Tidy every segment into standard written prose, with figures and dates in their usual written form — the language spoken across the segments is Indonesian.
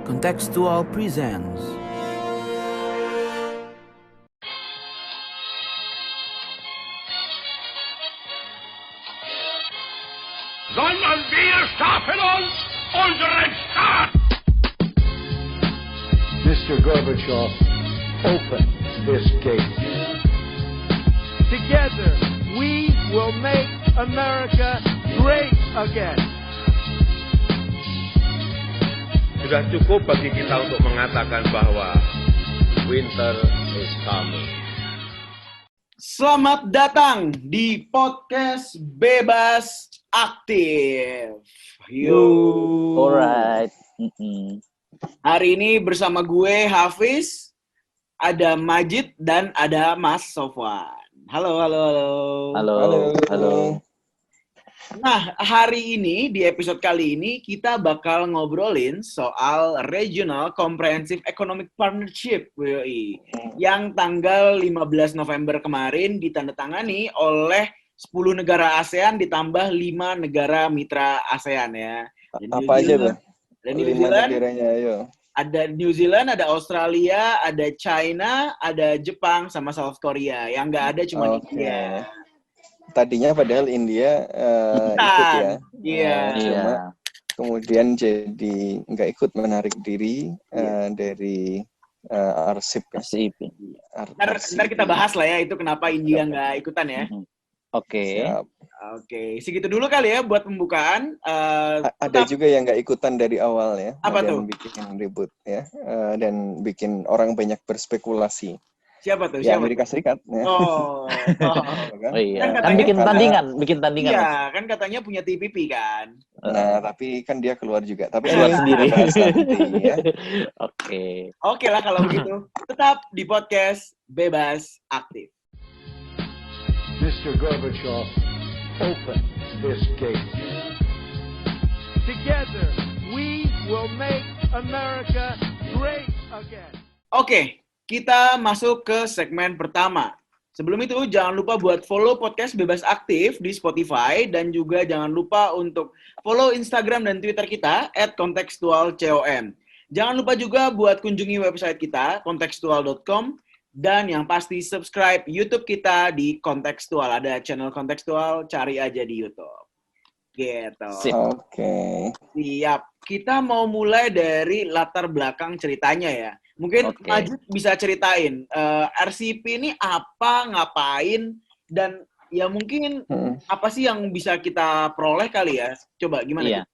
Contextual presents sondern wir schaffen uns unseren Staat. Mr. Gorbachev, open this gate. Together, we will make America great again. Sudah cukup bagi kita untuk mengatakan bahwa winter is coming. Selamat datang di podcast Bebas Aktif. Alright. Hari ini bersama gue Hafiz, ada Majid dan ada Mas Sofwan. Halo. Halo. Nah, hari ini di episode kali ini kita bakal ngobrolin soal Regional Comprehensive Economic Partnership WEI yang tanggal 15 November kemarin ditandatangani oleh 10 negara ASEAN ditambah 5 negara mitra ASEAN ya. Apa aja tuh? Ada New 5 Zealand, negaranya, ayo. ada New Zealand, ada Australia, ada China, ada Jepang sama South Korea. Yang nggak ada cuma India. Tadinya padahal India ikut ya. Iya. Cuma kemudian jadi nggak ikut, menarik diri dari RCEP. RCEP. Ntar kita bahas lah ya itu kenapa India nggak ikutan ya. Oke. Oke, segitu dulu kali ya buat pembukaan. Ada juga yang nggak ikutan dari awal ya. Apa dan tuh? bikin ribut ya. Dan bikin orang banyak berspekulasi. Siapa tuh? Ya Siapa? Amerika Serikat. Ya. Oh. Oh iya. Kan Kan bikin katanya- tandingan. Iya, kan katanya punya TPP kan. Nah, tapi kan dia keluar juga. Tapi Keluar ini sendiri. kita bahas nanti, ya. Oke. Oke lah kalau begitu. Tetap di podcast Bebas Aktif. Mr. Gorbachev, open this gate. Together, we will make America great again. Oke, kita masuk ke segmen pertama. Sebelum itu, jangan lupa buat follow podcast Bebas Aktif di Spotify dan juga jangan lupa untuk follow Instagram dan Twitter kita @kontekstualcom. Jangan lupa juga buat kunjungi website kita kontekstual.com dan yang pasti subscribe YouTube kita di Kontekstual. Ada channel Kontekstual, cari aja di YouTube. Gitu. Sip. Oke. Siap. Kita mau mulai dari latar belakang ceritanya ya. Mungkin Oke. Majid bisa ceritain RCEP ini apa, ngapain, dan ya mungkin apa sih yang bisa kita peroleh kali ya? Coba gimana? Iya. Jid?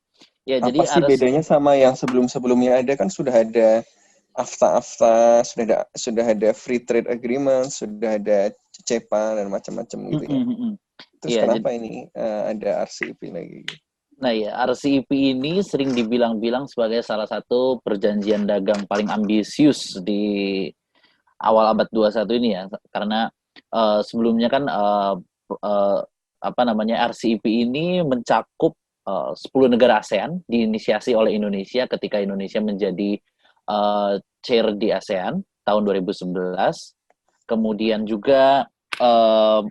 Ya, jadi Apa sih bedanya sama yang sebelum-sebelumnya ada? Kan sudah ada AFTA, sudah ada free trade agreement, sudah ada CEPA dan macam-macam gitu ya. Terus Iya, kenapa ini ada RCEP lagi? Nah ya, RCEP ini sering dibilang-bilang sebagai salah satu perjanjian dagang paling ambisius di awal abad 21 ini ya. Karena sebelumnya kan RCEP ini mencakup 10 negara ASEAN, diinisiasi oleh Indonesia ketika Indonesia menjadi chair di ASEAN tahun 2011. Kemudian juga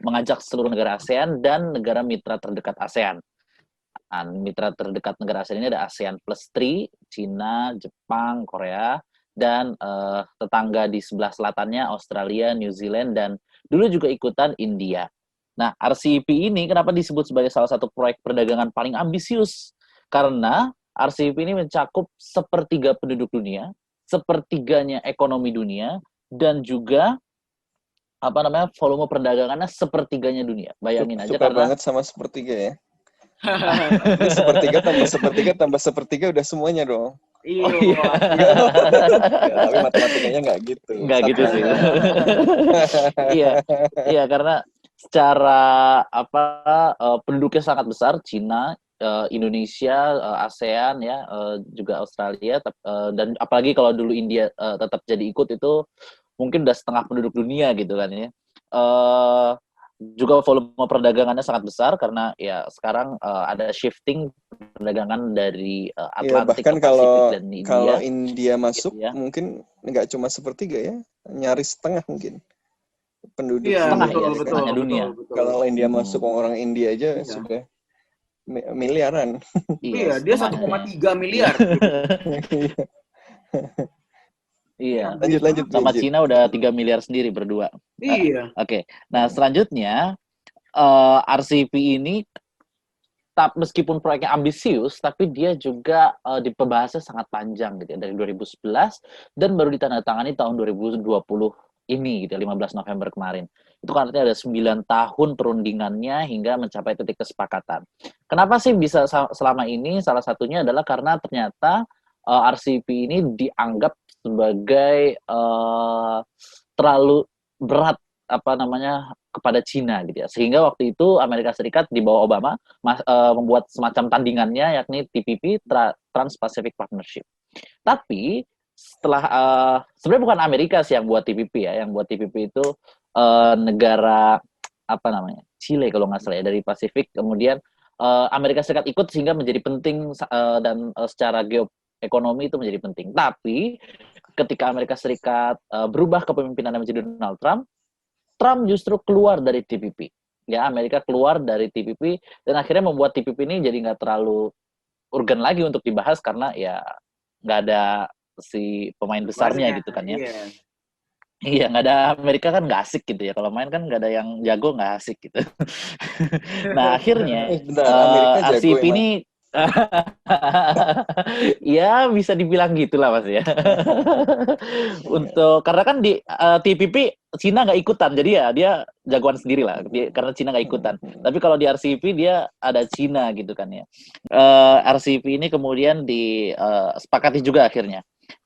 mengajak seluruh negara ASEAN dan negara mitra terdekat ASEAN. Mitra terdekat negara ASEAN ini ada ASEAN Plus 3, Cina, Jepang, Korea, dan tetangga di sebelah selatannya Australia, New Zealand, dan dulu juga ikutan India. Nah, RCEP ini kenapa disebut sebagai salah satu proyek perdagangan paling ambisius? Karena RCEP ini mencakup sepertiga penduduk dunia, sepertiganya ekonomi dunia, dan juga volume perdagangannya sepertiganya dunia. Bayangin aja Suka karena banget sama sepertiga ya. Ini sepertiga udah semuanya dong. Iya. Tapi matematikanya nggak gitu. nggak gitu sih. Iya, karena secara penduduknya sangat besar, Cina, Indonesia, ASEAN ya, juga Australia, dan apalagi kalau dulu India tetap jadi ikut itu mungkin udah setengah penduduk dunia gitu kan ya. Juga volume perdagangannya sangat besar karena ya sekarang ada shifting perdagangan dari Atlantik bahkan ke Pasifik dan kalau India. India masuk Gitu ya. mungkin nggak cuma sepertiga ya, nyaris setengah mungkin penduduk Iya, Setengah, dunia, ya, kan? setengahnya dunia. betul. Kalau India masuk, orang India aja Iya. sudah miliaran. Iya, dia setengahnya. 1,3 miliar. Iya. Lanjut. Sama Cina udah 3 miliar sendiri berdua. Iya. Oke. Nah, selanjutnya RCEP ini meskipun proyeknya ambisius, tapi dia juga di pembahasannya sangat panjang gitu ya, dari 2011 dan baru ditandatangani tahun 2020 ini gitu, 15 November kemarin. Itu kan artinya ada 9 tahun perundingannya hingga mencapai titik kesepakatan. Kenapa sih bisa selama ini? Salah satunya adalah karena ternyata RCEP ini dianggap sebagai terlalu berat kepada Cina gitu ya. Sehingga waktu itu Amerika Serikat di bawah Obama membuat semacam tandingannya yakni TPP, Trans-Pacific Partnership. Tapi setelah sebenarnya bukan Amerika sih yang buat TPP ya, yang buat TPP itu negara Chile kalau nggak salah ya, dari Pasifik. Kemudian Amerika Serikat ikut sehingga menjadi penting dan secara geoekonomi itu menjadi penting. Tapi ketika Amerika Serikat berubah kepemimpinan menjadi Donald Trump justru keluar dari TPP. Ya, Amerika keluar dari TPP dan akhirnya membuat TPP ini jadi nggak terlalu urgen lagi untuk dibahas karena ya nggak ada si pemain besarnya gitu kan ya. Iya, nggak ada Amerika kan nggak asik gitu ya. Kalau main kan nggak ada yang jago, nggak asik gitu. Nah, akhirnya RCEP ini ya bisa dibilang gitulah Mas ya. Karena kan di TPP Cina nggak ikutan, jadi ya dia jagoan sendiri lah, karena Cina nggak ikutan. Tapi kalau di RCEP dia ada Cina gitu kan ya. RCEP ini kemudian disepakati juga akhirnya.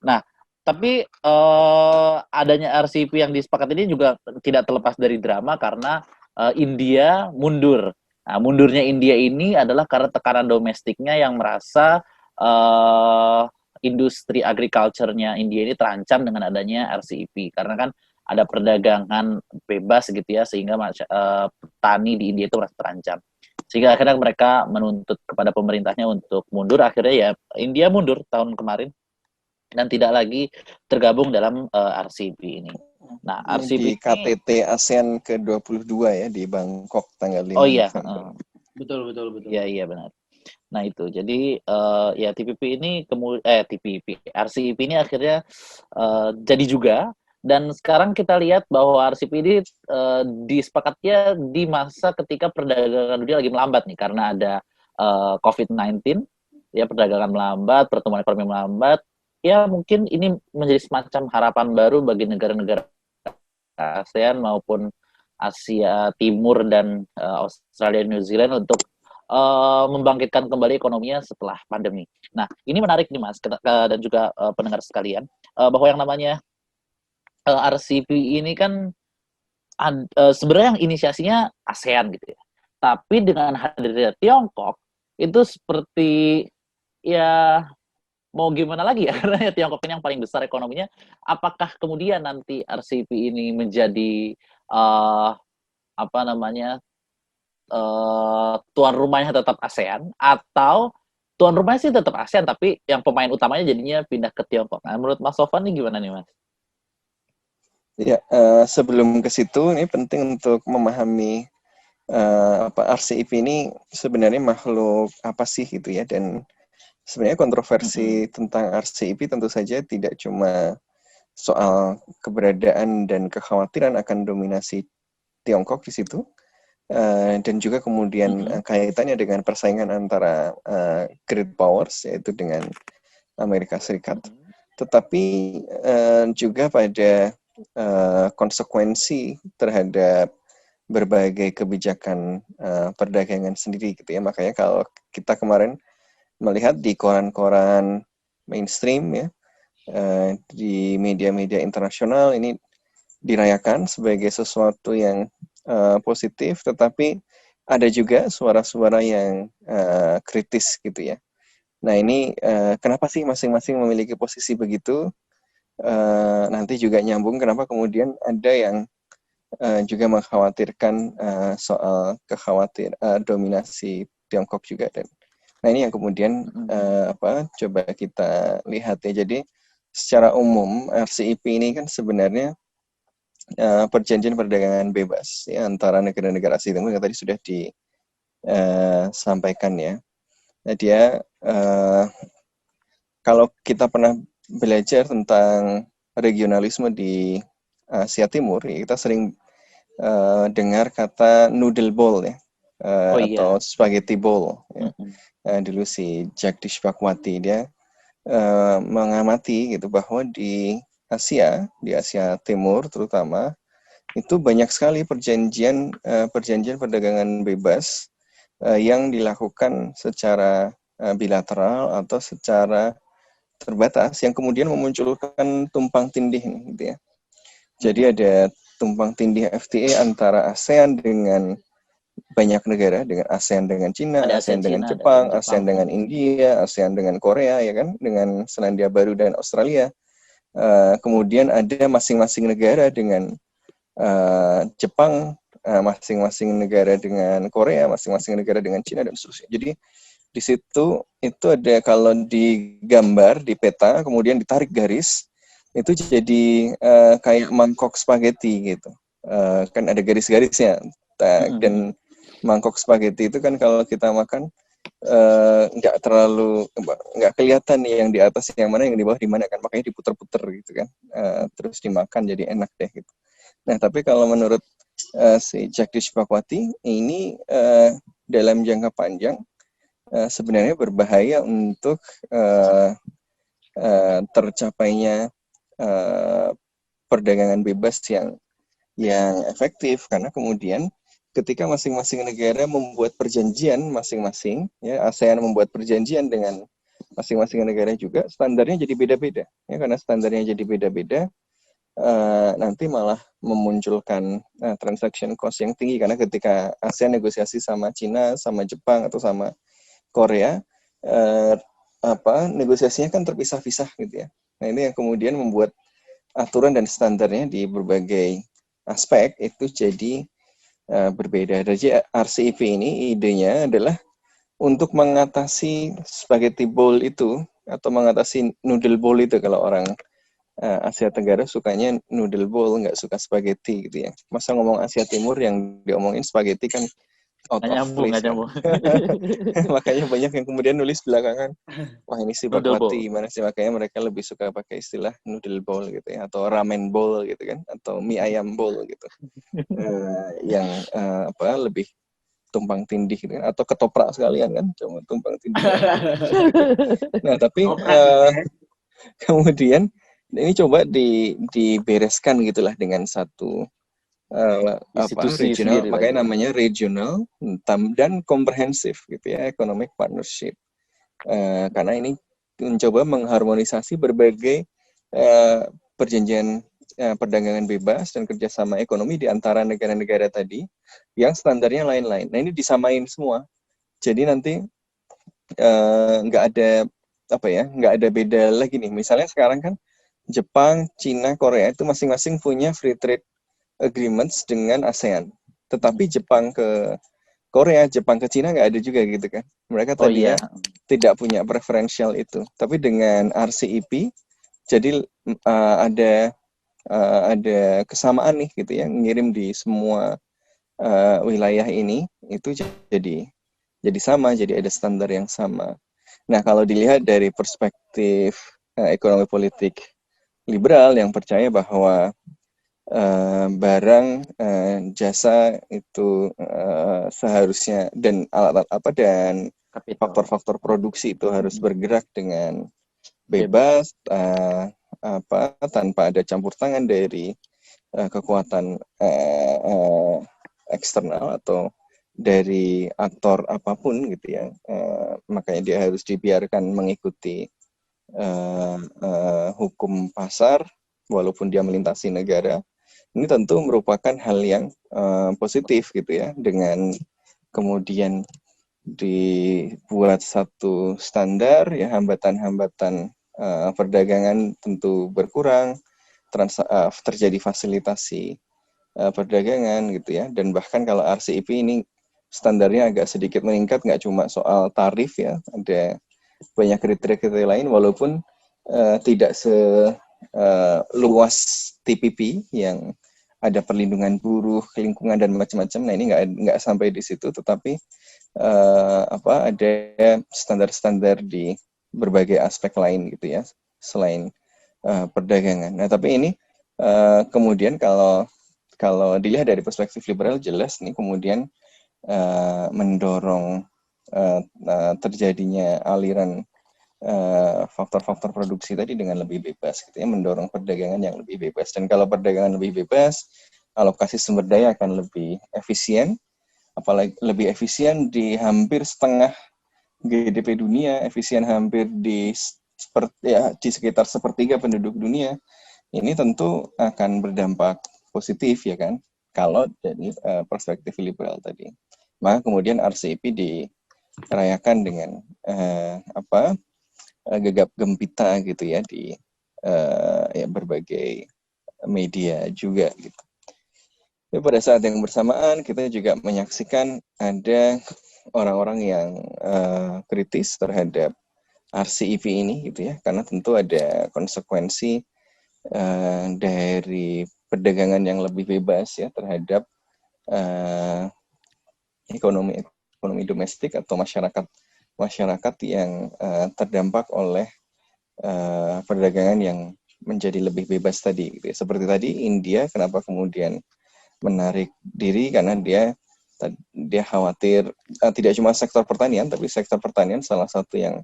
Nah, tapi adanya RCEP yang disepakati ini juga tidak terlepas dari drama karena India mundur. Nah, mundurnya India ini adalah karena tekanan domestiknya yang merasa industri agriculture-nya India ini terancam dengan adanya RCEP. Karena kan ada perdagangan bebas gitu ya, sehingga petani di India itu merasa terancam. Sehingga akhirnya mereka menuntut kepada pemerintahnya untuk mundur. Akhirnya ya India mundur tahun kemarin dan tidak lagi tergabung dalam RCEP ini. Nah, RCEP di KTT ASEAN ke-22 ya di Bangkok tanggal 5 Oh iya, betul. Iya benar. Nah itu, jadi ya TPP ini RCEP ini akhirnya jadi juga, dan sekarang kita lihat bahwa RCEP ini disepakatnya di masa ketika perdagangan dunia lagi melambat nih karena ada COVID-19, ya perdagangan melambat, pertumbuhan ekonomi melambat. Ya mungkin ini menjadi semacam harapan baru bagi negara-negara ASEAN maupun Asia Timur dan Australia dan New Zealand untuk membangkitkan kembali ekonominya setelah pandemi. Nah, ini menarik nih Mas dan juga pendengar sekalian, bahwa yang namanya RCEP ini kan sebenarnya yang inisiasinya ASEAN gitu ya. Tapi dengan hadirnya Tiongkok itu seperti ya mau gimana lagi ya, karena ya Tiongkok ini yang paling besar ekonominya. Apakah kemudian nanti RCEP ini menjadi tuan rumahnya tetap ASEAN, atau tuan rumahnya sih tetap ASEAN tapi yang pemain utamanya jadinya pindah ke Tiongkok? Nah, menurut Mas Sofwan ini gimana nih Mas? Ya, sebelum ke situ ini penting untuk memahami RCEP ini sebenarnya makhluk apa sih gitu ya, dan sebenarnya kontroversi tentang RCEP tentu saja tidak cuma soal keberadaan dan kekhawatiran akan dominasi Tiongkok di situ, dan juga kemudian kaitannya dengan persaingan antara great powers, yaitu dengan Amerika Serikat, tetapi juga pada konsekuensi terhadap berbagai kebijakan perdagangan sendiri gitu ya. Makanya kalau kita kemarin melihat di koran-koran mainstream ya, di media-media internasional ini dirayakan sebagai sesuatu yang positif, tetapi ada juga suara-suara yang kritis gitu ya. Nah ini kenapa sih masing-masing memiliki posisi begitu? Nanti juga nyambung kenapa kemudian ada yang juga mengkhawatirkan soal dominasi Tiongkok juga. Dan nah ini yang kemudian coba kita lihat ya. Jadi secara umum RCEP ini kan sebenarnya perjanjian perdagangan bebas ya antara negara-negara Asia Timur yang tadi sudah disampaikan ya. Nah dia kalau kita pernah belajar tentang regionalisme di Asia Timur, ya, kita sering dengar kata noodle bowl ya, atau spaghetti bowl. Ya. Dulu si Jagdish Bhagwati dia mengamati gitu bahwa di Asia Timur terutama itu banyak sekali perjanjian perdagangan bebas yang dilakukan secara bilateral atau secara terbatas yang kemudian memunculkan tumpang tindih gitu ya. Jadi ada tumpang tindih FTA antara ASEAN dengan banyak negara, dengan ASEAN dengan Cina, ASEAN dengan Jepang, ASEAN dengan India, ASEAN dengan Korea, ya kan, dengan Selandia Baru dan Australia. Kemudian ada masing-masing negara dengan Jepang, masing-masing negara dengan Korea, masing-masing negara dengan Cina dan seterusnya. Jadi di situ itu ada, kalau digambar di peta kemudian ditarik garis, itu jadi kayak mangkok spaghetti gitu. Kan ada garis-garisnya. Dan mangkok spaghetti itu kan kalau kita makan nggak kelihatan nih yang di atas yang mana, yang di bawah di mana kan, makanya diputer-puter gitu kan, terus dimakan jadi enak deh gitu. Nah tapi kalau menurut si Jagdish Bhagwati ini dalam jangka panjang sebenarnya berbahaya untuk tercapainya perdagangan bebas yang efektif, karena kemudian ketika masing-masing negara membuat perjanjian masing-masing, ya ASEAN membuat perjanjian dengan masing-masing negara juga, standarnya jadi beda-beda, ya karena standarnya jadi beda-beda, nanti malah memunculkan transaction cost yang tinggi, karena ketika ASEAN negosiasi sama Cina, sama Jepang atau sama Korea, negosiasinya kan terpisah-pisah gitu ya. Nah ini yang kemudian membuat aturan dan standarnya di berbagai aspek itu jadi berbeda. Jadi RCEP ini idenya adalah untuk mengatasi spaghetti bowl itu, atau mengatasi noodle bowl itu. Kalau orang Asia Tenggara sukanya noodle bowl, nggak suka spaghetti gitu ya. Masa ngomong Asia Timur yang diomongin spaghetti kan out of place. Makanya banyak yang kemudian nulis belakangan, wah ini si Bhagwati gimana sih, makanya mereka lebih suka pakai istilah noodle bowl gitu ya, atau ramen bowl gitu kan, atau mie ayam bowl gitu, yang lebih tumpang tindih gitu kan, atau ketoprak sekalian kan, cuma tumpang tindih. Nah tapi kemudian ini coba dibereskan gitulah dengan satu institusi regional, makanya namanya regional dan komprehensif gitu ya, economic partnership, karena ini mencoba mengharmonisasi berbagai perjanjian perdagangan bebas dan kerjasama ekonomi di antara negara-negara tadi yang standarnya lain-lain. Nah ini disamain semua, jadi nanti nggak ada beda lagi nih. Misalnya sekarang kan Jepang, Cina, Korea itu masing-masing punya free trade agreements dengan ASEAN. Tetapi Jepang ke Korea, Jepang ke Cina nggak ada juga gitu kan. Mereka tadinya tidak punya preferential itu. Tapi dengan RCEP, jadi ada kesamaan nih gitu ya, ngirim di semua wilayah ini, itu jadi sama, jadi ada standar yang sama. Nah kalau dilihat dari perspektif ekonomi politik liberal yang percaya bahwa barang, jasa itu seharusnya, dan alat-alat dan faktor-faktor produksi itu harus bergerak dengan bebas, tanpa ada campur tangan dari kekuatan eksternal atau dari aktor apapun gitu ya. Makanya dia harus dibiarkan mengikuti hukum pasar walaupun dia melintasi negara. Ini tentu merupakan hal yang positif gitu ya, dengan kemudian dibuat satu standar ya, hambatan-hambatan perdagangan tentu berkurang, terjadi fasilitasi perdagangan gitu ya, dan bahkan kalau RCEP ini standarnya agak sedikit meningkat, nggak cuma soal tarif ya, ada banyak kriteria-kriteria lain, walaupun tidak seluas TPP yang ada perlindungan buruh, lingkungan dan macam-macam. Nah ini nggak sampai di situ, tetapi ada standar-standar di berbagai aspek lain gitu ya, selain perdagangan. Nah, tapi ini kemudian kalau dilihat dari perspektif liberal, jelas nih kemudian mendorong terjadinya aliran faktor-faktor produksi tadi dengan lebih bebas, gitu ya, mendorong perdagangan yang lebih bebas. Dan kalau perdagangan lebih bebas, alokasi sumber daya akan lebih efisien, apalagi lebih efisien di hampir setengah GDP dunia, efisien hampir di sekitar sepertiga penduduk dunia. Ini tentu akan berdampak positif, ya kan, kalau dari perspektif liberal tadi. Maka kemudian RCEP dirayakan dengan gegap gempita gitu ya di berbagai media juga gitu. Tapi pada saat yang bersamaan kita juga menyaksikan ada orang-orang yang kritis terhadap RCEP ini gitu ya, karena tentu ada konsekuensi dari perdagangan yang lebih bebas ya terhadap ekonomi domestik atau masyarakat yang terdampak oleh perdagangan yang menjadi lebih bebas tadi gitu ya. Seperti tadi India kenapa kemudian menarik diri, karena dia khawatir tidak cuma sektor pertanian, tapi sektor pertanian salah satu yang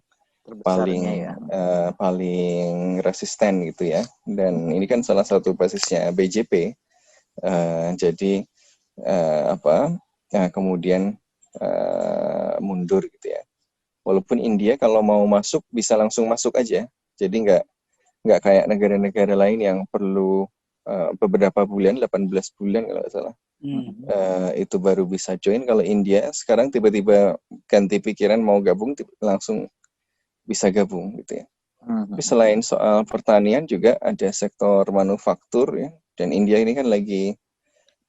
paling resisten gitu ya, dan ini kan salah satu basisnya BJP. Jadi kemudian mundur gitu ya. Walaupun India kalau mau masuk bisa langsung masuk aja, jadi nggak kayak negara-negara lain yang perlu beberapa bulan, 18 bulan kalau nggak salah, itu baru bisa join. Kalau India sekarang tiba-tiba ganti pikiran mau gabung, langsung bisa gabung gitu ya. Tapi selain soal pertanian juga ada sektor manufaktur ya, dan India ini kan lagi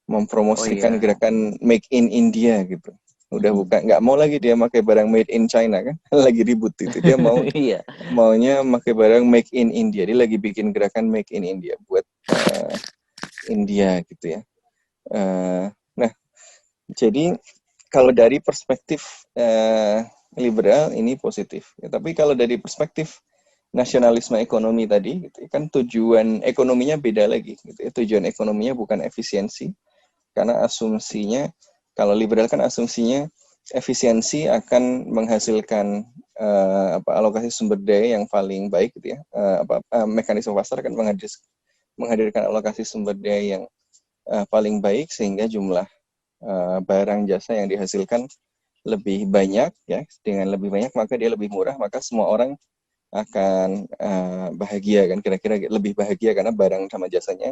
mempromosikan gerakan Make in India gitu. Udah bukan, nggak mau lagi dia pakai barang made in China kan, lagi ribut itu. Dia mau maunya pakai barang make in India. Dia lagi bikin gerakan Make in India buat India gitu ya. Nah, jadi kalau dari perspektif liberal ini positif. Ya, tapi kalau dari perspektif nasionalisme ekonomi tadi, gitu, kan tujuan ekonominya beda lagi. Gitu ya. Tujuan ekonominya bukan efisiensi, karena asumsinya kalau liberal kan asumsinya efisiensi akan menghasilkan alokasi sumber daya yang paling baik, gitu ya. Mekanisme pasar akan menghadirkan alokasi sumber daya yang paling baik sehingga jumlah barang jasa yang dihasilkan lebih banyak ya, dengan lebih banyak maka dia lebih murah, maka semua orang akan bahagia kan, kira-kira lebih bahagia karena barang sama jasanya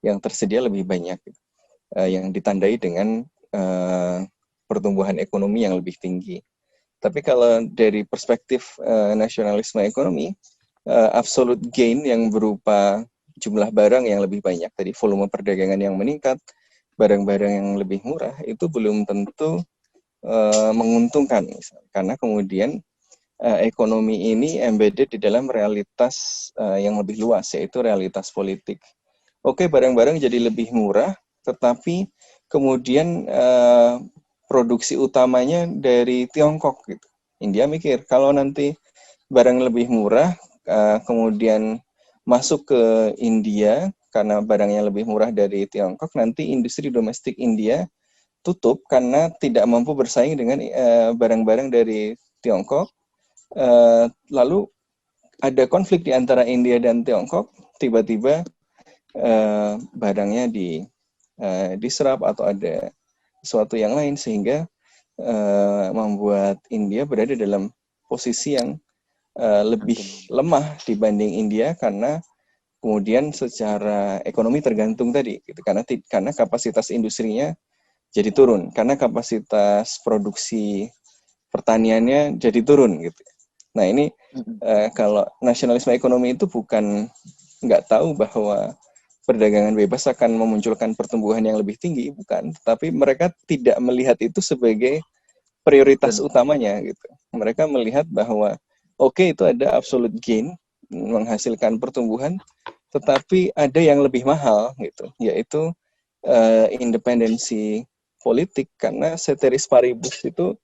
yang tersedia lebih banyak gitu. Yang ditandai dengan pertumbuhan ekonomi yang lebih tinggi. Tapi kalau dari perspektif nasionalisme ekonomi, absolute gain yang berupa jumlah barang yang lebih banyak, tadi volume perdagangan yang meningkat, barang-barang yang lebih murah, itu belum tentu menguntungkan, misalnya. Karena kemudian ekonomi ini embedded di dalam realitas yang lebih luas, yaitu realitas politik. Oke, barang-barang jadi lebih murah, tetapi kemudian produksi utamanya dari Tiongkok gitu. India mikir kalau nanti barang lebih murah kemudian masuk ke India karena barangnya lebih murah dari Tiongkok, nanti industri domestik India tutup karena tidak mampu bersaing dengan barang-barang dari Tiongkok. Lalu ada konflik di antara India dan Tiongkok, tiba-tiba barangnya diserap atau ada sesuatu yang lain sehingga membuat India berada dalam posisi yang lebih lemah dibanding India, karena kemudian secara ekonomi tergantung tadi gitu, karena kapasitas industrinya jadi turun, karena kapasitas produksi pertaniannya jadi turun gitu. Nah ini kalau nasionalisme ekonomi itu bukan nggak tahu bahwa perdagangan bebas akan memunculkan pertumbuhan yang lebih tinggi, bukan. Tapi mereka tidak melihat itu sebagai prioritas utamanya gitu. Mereka melihat bahwa oke, itu ada absolute gain, menghasilkan pertumbuhan, tetapi ada yang lebih mahal gitu, yaitu independensi politik, karena ceteris paribus itu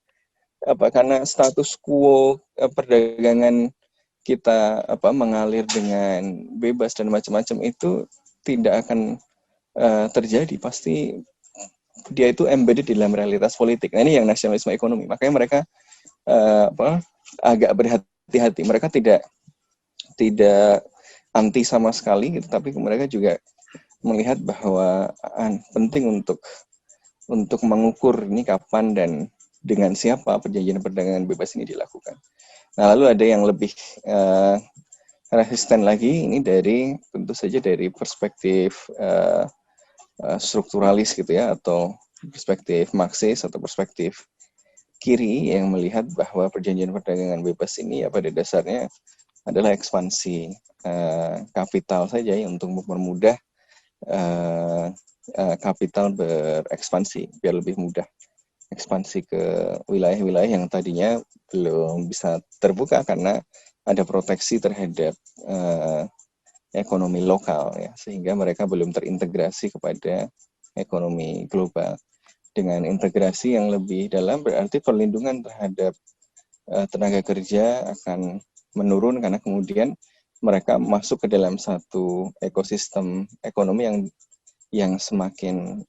karena status quo perdagangan kita mengalir dengan bebas dan macam-macam itu tidak akan terjadi. Pasti dia itu embedded di dalam realitas politik. Nah, ini yang nasionalisme ekonomi. Makanya mereka agak berhati-hati. Mereka tidak anti sama sekali gitu, tapi mereka juga melihat bahwa penting untuk mengukur ini kapan dan dengan siapa perjanjian perdagangan bebas ini dilakukan. Nah, lalu ada yang lebih resisten lagi, ini tentu saja dari perspektif strukturalis gitu ya, atau perspektif Marxis atau perspektif kiri yang melihat bahwa perjanjian perdagangan bebas ini pada dasarnya adalah ekspansi kapital saja ya, untuk mempermudah kapital berekspansi biar lebih mudah ekspansi ke wilayah-wilayah yang tadinya belum bisa terbuka karena ada proteksi terhadap ekonomi lokal ya, sehingga mereka belum terintegrasi kepada ekonomi global. Dengan integrasi yang lebih dalam berarti perlindungan terhadap tenaga kerja akan menurun karena kemudian mereka masuk ke dalam satu ekosistem ekonomi yang semakin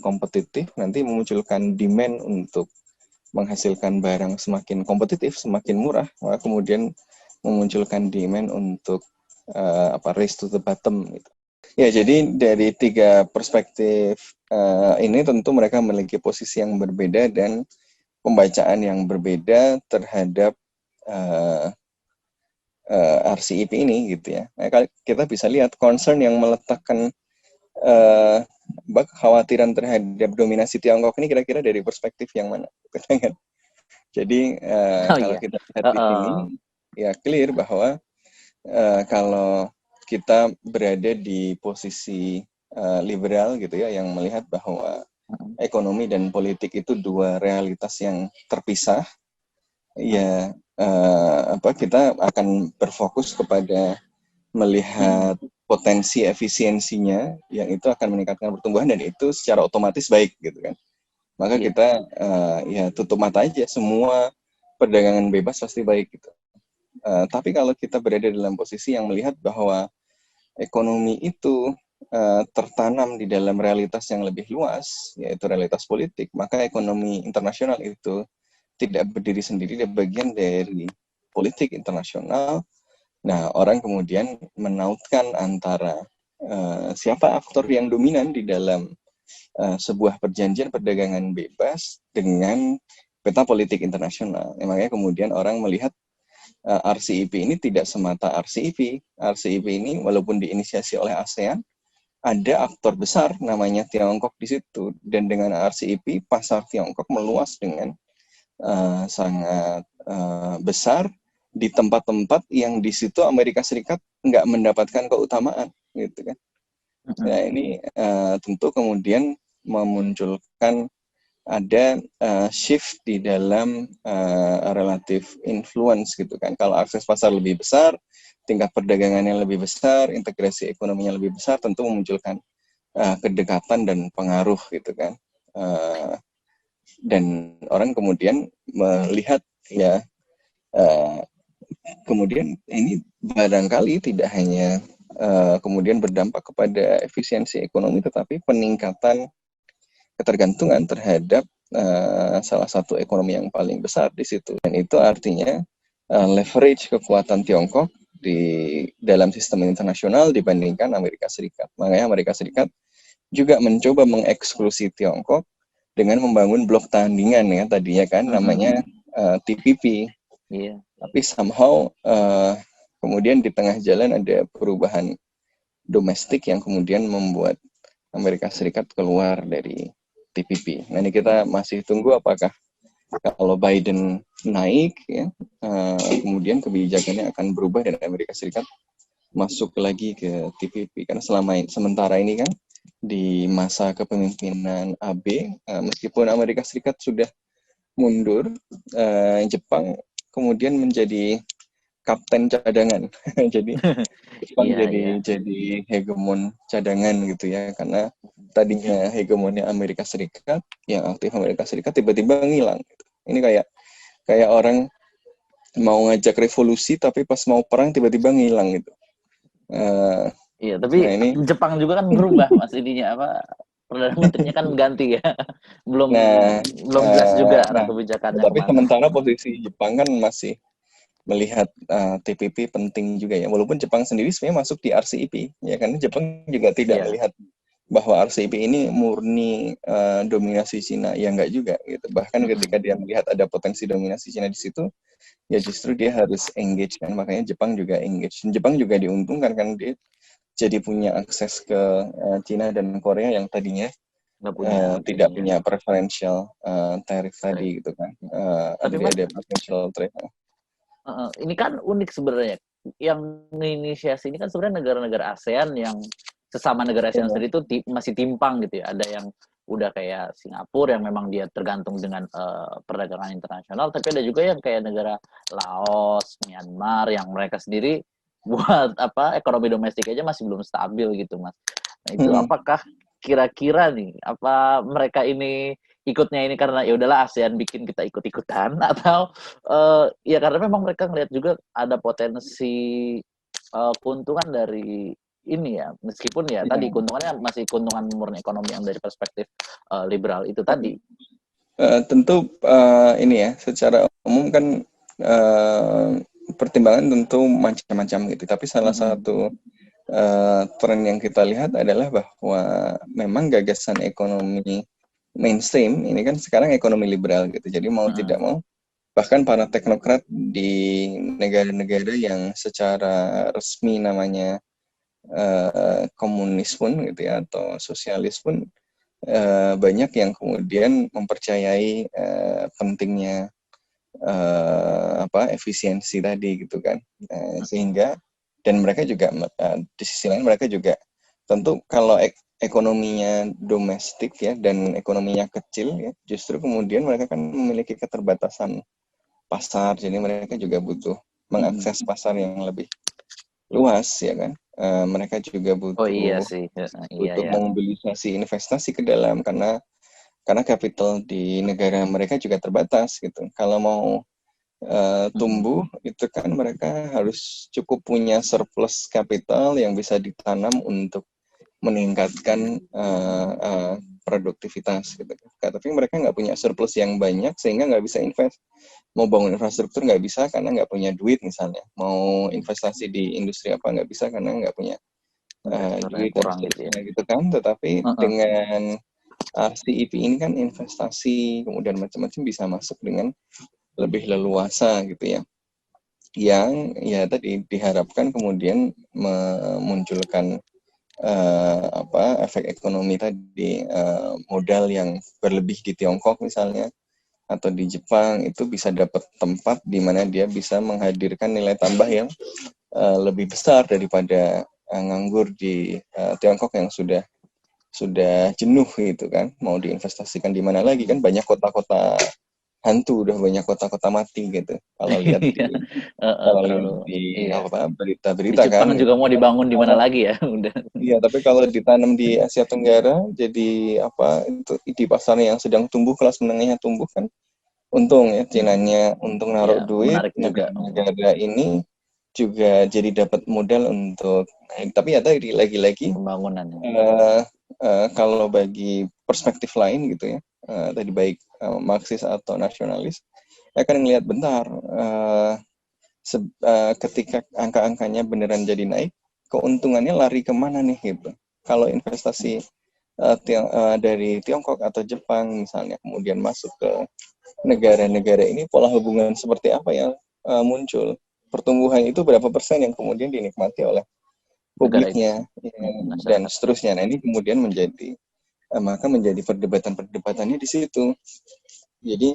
kompetitif, nanti memunculkan demand untuk menghasilkan barang semakin kompetitif, semakin murah, maka kemudian memunculkan demand untuk race to the bottom gitu. Ya, jadi dari tiga perspektif ini tentu mereka memiliki posisi yang berbeda dan pembacaan yang berbeda terhadap RCEP ini gitu ya. Nah, kita bisa lihat concern yang meletakkan kekhawatiran terhadap dominasi Tiongkok ini kira-kira dari perspektif yang mana? Jadi kalau kita lihat di sini ya clear bahwa kalau kita berada di posisi liberal gitu ya, yang melihat bahwa ekonomi dan politik itu dua realitas yang terpisah, ya kita akan berfokus kepada melihat potensi efisiensinya yang itu akan meningkatkan pertumbuhan dan itu secara otomatis baik gitu kan. Maka kita ya tutup mata aja, semua perdagangan bebas pasti baik gitu. Tapi kalau kita berada dalam posisi yang melihat bahwa ekonomi itu tertanam di dalam realitas yang lebih luas, yaitu realitas politik, maka ekonomi internasional itu tidak berdiri sendiri, dia bagian dari politik internasional. Nah, orang kemudian menautkan antara siapa aktor yang dominan di dalam sebuah perjanjian perdagangan bebas dengan peta politik internasional. Makanya kemudian orang melihat RCEP ini tidak semata RCEP. RCEP ini walaupun diinisiasi oleh ASEAN, ada aktor besar namanya Tiongkok di situ. Dan dengan RCEP, pasar Tiongkok meluas dengan sangat besar di tempat-tempat yang di situ Amerika Serikat nggak mendapatkan keutamaan, gitu kan. Nah, ini tentu kemudian memunculkan ada shift di dalam relatif influence gitu kan. Kalau akses pasar lebih besar, tingkat perdagangannya lebih besar, integrasi ekonominya lebih besar, tentu memunculkan kedekatan dan pengaruh gitu kan. Dan orang kemudian melihat ya kemudian ini barangkali tidak hanya kemudian berdampak kepada efisiensi ekonomi, tetapi peningkatan ketergantungan terhadap salah satu ekonomi yang paling besar di situ. Dan itu artinya leverage kekuatan Tiongkok di dalam sistem internasional dibandingkan Amerika Serikat. Makanya Amerika Serikat juga mencoba mengeksklusi Tiongkok dengan membangun blok tandingan ya tadinya kan namanya TPP. Yeah. Tapi somehow kemudian di tengah jalan ada perubahan domestik yang kemudian membuat Amerika Serikat keluar dari TPP. Nah, ini kita masih tunggu apakah kalau Biden naik, ya, kemudian kebijakannya akan berubah dan Amerika Serikat masuk lagi ke TPP. Karena sementara ini kan di masa kepemimpinan AB, meskipun Amerika Serikat sudah mundur, Jepang kemudian menjadi kapten cadangan. Jadi Jepang jadi hegemon cadangan gitu ya, karena tadinya hegemonnya Amerika Serikat, yang aktif Amerika Serikat tiba-tiba ngilang. Ini kayak orang mau ngajak revolusi tapi pas mau perang tiba-tiba ngilang gitu. Iya, tapi Nah, ini Jepang juga kan berubah Mas ininya apa Perdana Menterinya kan ganti ya. Belum nah belum jelas juga arah nah kebijakannya tapi kemana. sementara posisi Jepang kan masih melihat TPP penting juga ya. Walaupun Jepang sendiri sebenarnya masuk di RCEP ya, karena Jepang juga tidak Iya. melihat bahwa RCEP ini murni dominasi Cina, ya enggak juga gitu. Bahkan ketika dia melihat ada potensi dominasi Cina di situ, ya justru dia harus engage kan. Makanya Jepang juga engage. Jepang juga diuntungkan kan, dia jadi punya akses ke Cina dan Korea yang tadinya Nggak punya tidak iya. punya preferential tarif tadi gitu kan. Tapi Mas, Ada preferential trade. ini kan unik sebenarnya. Yang menginisiasi ini kan sebenarnya negara-negara ASEAN yang sesama negara ASEAN sendiri itu masih timpang gitu ya. Ada yang udah kayak Singapura yang memang dia tergantung dengan perdagangan internasional, tapi ada juga yang kayak negara Laos, Myanmar yang mereka sendiri buat apa ekonomi domestik aja masih belum stabil gitu Mas. Nah itu apakah kira-kira nih apa mereka ini ikutnya ini karena ya udahlah ASEAN bikin kita ikut-ikutan atau ya karena memang mereka ngelihat juga ada potensi keuntungan dari ini ya, meskipun ya tadi keuntungannya masih keuntungan murni ekonomi yang dari perspektif liberal itu tadi. Tentu ini ya, secara umum kan pertimbangan tentu macam-macam gitu. Tapi salah satu tren yang kita lihat adalah bahwa memang gagasan ekonomi mainstream ini kan sekarang ekonomi liberal gitu. Jadi mau tidak mau, bahkan para teknokrat di negara-negara yang secara resmi namanya komunis pun gitu ya, atau sosialis pun banyak yang kemudian mempercayai pentingnya efisiensi tadi gitu kan, sehingga dan mereka juga di sisi lain mereka juga tentu kalau ekonominya domestik ya dan ekonominya kecil ya, justru kemudian mereka kan memiliki keterbatasan pasar, jadi mereka juga butuh mengakses pasar yang lebih luas ya kan. Mereka juga butuh memobilisasi investasi ke dalam karena kapital di negara mereka juga terbatas gitu. Kalau mau tumbuh itu kan mereka harus cukup punya surplus kapital yang bisa ditanam untuk meningkatkan produktivitas gitu. Tapi mereka nggak punya surplus yang banyak sehingga nggak bisa invest. Mau bangun infrastruktur nggak bisa karena nggak punya duit misalnya. Mau investasi di industri apa nggak bisa karena nggak punya duit dan seterusnya gitu kan. Tetapi dengan RCEP ini kan investasi kemudian macam-macam bisa masuk dengan lebih leluasa gitu ya. Yang ya tadi diharapkan kemudian memunculkan efek ekonomi tadi, modal yang berlebih di Tiongkok misalnya atau di Jepang itu bisa dapat tempat di mana dia bisa menghadirkan nilai tambah yang lebih besar daripada nganggur di Tiongkok yang sudah jenuh gitu kan, mau diinvestasikan di mana lagi kan, banyak kota-kota hantu, udah banyak kota-kota mati gitu. Kalau lihat di berita-berita kan. Jepang juga mau dibangun di mana lagi ya, udah. Iya, tapi kalau ditanam di Asia Tenggara, jadi itu di pasarnya yang sedang tumbuh, kelas menengahnya tumbuh kan, untung ya, Cinanya untung naruh duit, negara ini juga jadi dapat modal untuk, tapi ya tadi lagi-lagi pembangunan. Kalau bagi perspektif lain gitu ya, tadi baik Marxis atau nasionalis, akan ngelihat bentar ketika angka-angkanya beneran jadi naik, keuntungannya lari kemana nih gitu. Kalau investasi dari Tiongkok atau Jepang misalnya kemudian masuk ke negara-negara ini, pola hubungan seperti apa yang muncul? Pertumbuhan itu berapa persen yang kemudian dinikmati oleh publiknya dan seterusnya. Nah ini kemudian menjadi perdebatan-perdebatannya di situ. Jadi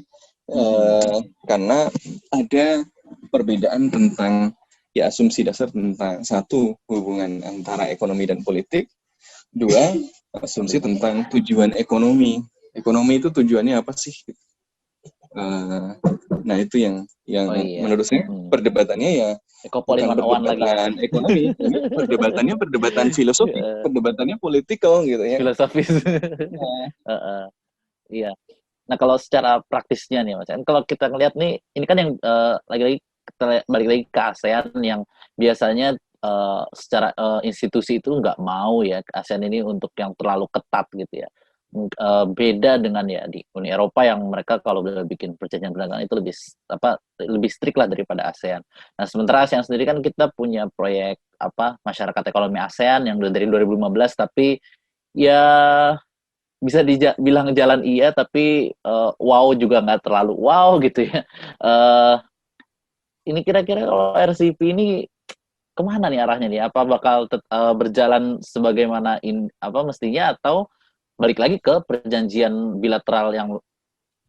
karena ada perbedaan tentang ya asumsi dasar tentang satu, hubungan antara ekonomi dan politik, dua, asumsi tentang tujuan ekonomi. Ekonomi itu tujuannya apa sih? Nah itu yang menurut saya perdebatannya ya bukan perdebatan ekonomi, ini perdebatan filosofi, perdebatannya politikal gitu ya. Filosofis. Iya. Nah kalau secara praktisnya nih Mas, kalau kita ngelihat nih, ini kan yang lagi-lagi balik lagi ke ASEAN yang biasanya secara institusi itu nggak mau ya ASEAN ini untuk yang terlalu ketat gitu ya. Beda dengan ya di Uni Eropa yang mereka kalau udah bikin perjanjian perdagangan itu lebih strict lah daripada ASEAN. Nah, sementara ASEAN sendiri kan kita punya proyek masyarakat ekonomi ASEAN yang udah dari 2015 tapi ya bisa dibilang jalan iya tapi wow juga nggak terlalu wow gitu ya. Ini kira-kira kalau RCEP ini kemana nih arahnya nih? Apa bakal berjalan sebagaimana mestinya atau balik lagi ke perjanjian bilateral yang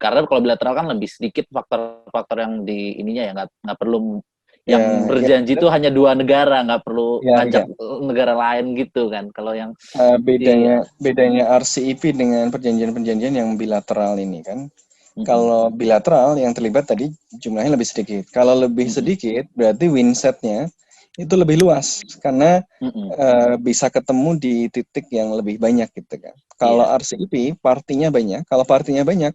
karena kalau bilateral kan lebih sedikit faktor-faktor yang di ininya ya nggak perlu yang berjanji itu hanya 2 negara, nggak perlu ngajak negara lain gitu kan. Kalau yang bedanya RCEP dengan perjanjian-perjanjian yang bilateral ini kan. Kalau bilateral yang terlibat tadi jumlahnya lebih sedikit. Kalau lebih sedikit berarti windset-nya itu lebih luas karena bisa ketemu di titik yang lebih banyak gitu kan. Kalau RCEP partinya banyak, kalau partinya banyak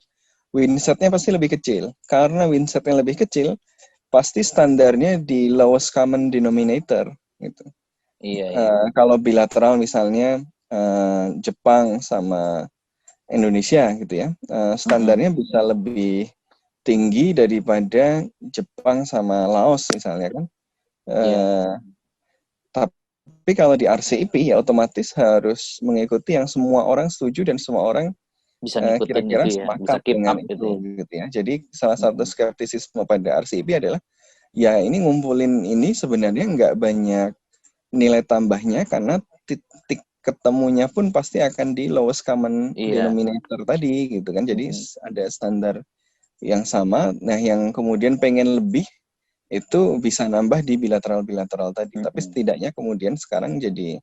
windset-nya pasti lebih kecil. Karena windset-nya lebih kecil, pasti standarnya di lowest common denominator gitu. Kalau bilateral misalnya Jepang sama Indonesia gitu ya, standarnya bisa lebih tinggi daripada Jepang sama Laos misalnya kan. Tapi kalau di RCEP ya otomatis harus mengikuti yang semua orang setuju dan semua orang bisa ngikutin kira-kira gitu ya, sepakat bisa keep dengan up itu gitu ya. Jadi salah satu skeptisisme pada RCEP adalah ya ini ngumpulin ini sebenarnya nggak banyak nilai tambahnya karena titik ketemunya pun pasti akan di lowest common denominator tadi gitu kan. Jadi ada standar yang sama. Nah, yang kemudian pengen lebih itu bisa nambah di bilateral tadi. Tapi setidaknya kemudian sekarang jadi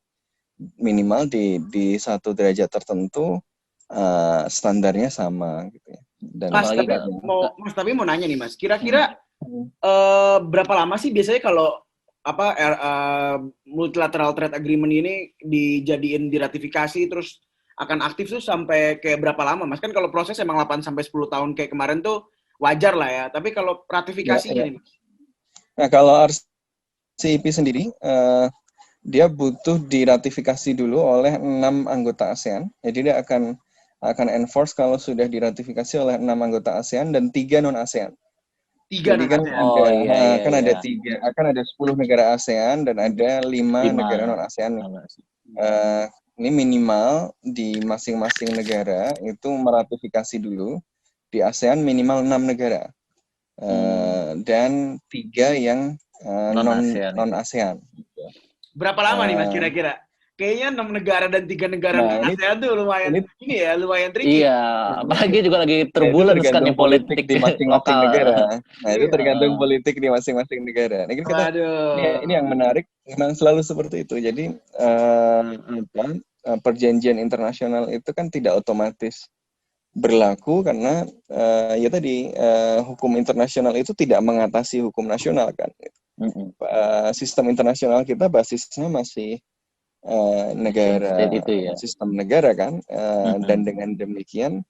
minimal di satu derajat tertentu standarnya sama gitu ya. Dan tapi mau nanya nih Mas, kira-kira berapa lama sih biasanya kalau multilateral trade agreement ini diratifikasi terus akan aktif tuh sampai kayak berapa lama Mas? Kan kalau proses emang 8 sampai 10 tahun kayak kemarin tuh wajar lah ya. Tapi kalau ratifikasinya nih Mas. Nah, kalau RCEP sendiri dia butuh diratifikasi dulu oleh 6 anggota ASEAN. Jadi dia akan enforce kalau sudah diratifikasi oleh 6 anggota ASEAN dan 3 non ASEAN. Jadi kan ada 3, akan ada 10 negara ASEAN dan ada 5 negara non ASEAN. Ini minimal di masing-masing negara itu meratifikasi dulu. Di ASEAN minimal 6 negara. Dan 3 yang non ASEAN. Berapa lama nih Mas kira-kira? Kayaknya 6 negara dan 3 negara non ASEAN tuh lumayan lumayan tricky. Iya, apalagi juga lagi turbulence kan yang politik di masing-masing negara. Nah, itu tergantung politik di masing-masing negara. Nah, ini yang menarik memang selalu seperti itu. Jadi perjanjian internasional itu kan tidak otomatis berlaku karena hukum internasional itu tidak mengatasi hukum nasional kan. Sistem internasional kita basisnya masih negara sistem negara kan, dan dengan demikian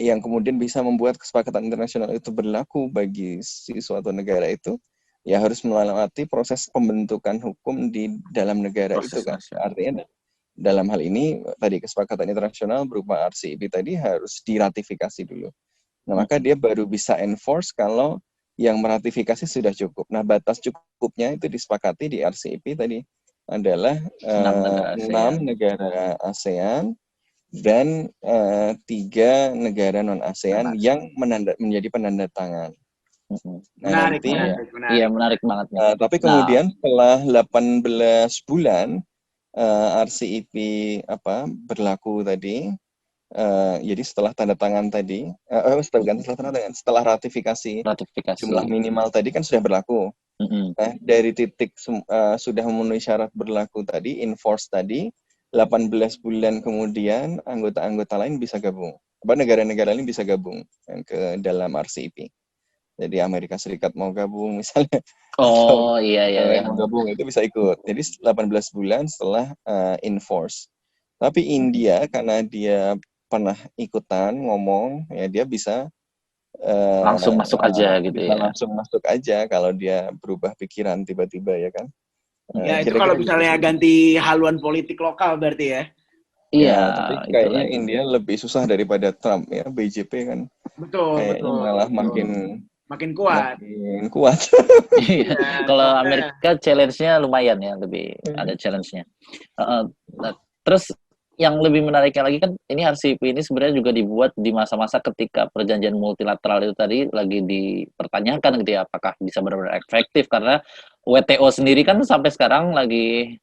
yang kemudian bisa membuat kesepakatan internasional itu berlaku bagi suatu negara itu ya harus melewati proses pembentukan hukum di dalam negara itu kan. Artinya dalam hal ini tadi kesepakatan internasional berupa RCEP tadi harus diratifikasi dulu. Nah, maka dia baru bisa enforce kalau yang meratifikasi sudah cukup. Nah, batas cukupnya itu disepakati di RCEP tadi adalah 6 negara ASEAN dan 3 negara non ASEAN yang menjadi penanda tangan. Nah, menarik banget. Tapi kemudian setelah 18 bulan RCEP berlaku tadi, jadi setelah tanda tangan tadi, setelah ratifikasi jumlah minimal tadi kan sudah berlaku. Nah, dari titik sudah memenuhi syarat berlaku tadi, enforce tadi, 18 bulan kemudian anggota-anggota lain bisa gabung. Negara-negara lain bisa gabung ke dalam RCEP. Jadi Amerika Serikat mau gabung misalnya. Mau gabung itu bisa ikut. Jadi 18 bulan setelah enforce. Tapi India karena dia pernah ikutan ngomong, ya dia bisa Langsung masuk aja gitu bisa ya. langsung masuk aja kalau dia berubah pikiran tiba-tiba ya kan. Ya itu Kira-kira kalau gitu misalnya sih. ganti haluan politik lokal berarti ya. Iya, Tapi itu kayaknya ya. India lebih susah daripada Trump ya, BJP kan. Betul, Kayaknya betul. malah betul. makin kuat. kuat. Iya. Ya, Kalau soalnya- Amerika challenge-nya lumayan ya, lebih ada challenge-nya. Nah, terus yang lebih menariknya lagi kan ini RCEP ini sebenarnya juga dibuat di masa-masa ketika perjanjian multilateral itu tadi lagi dipertanyakan gitu ya, apakah bisa benar-benar efektif karena WTO sendiri kan sampai sekarang lagi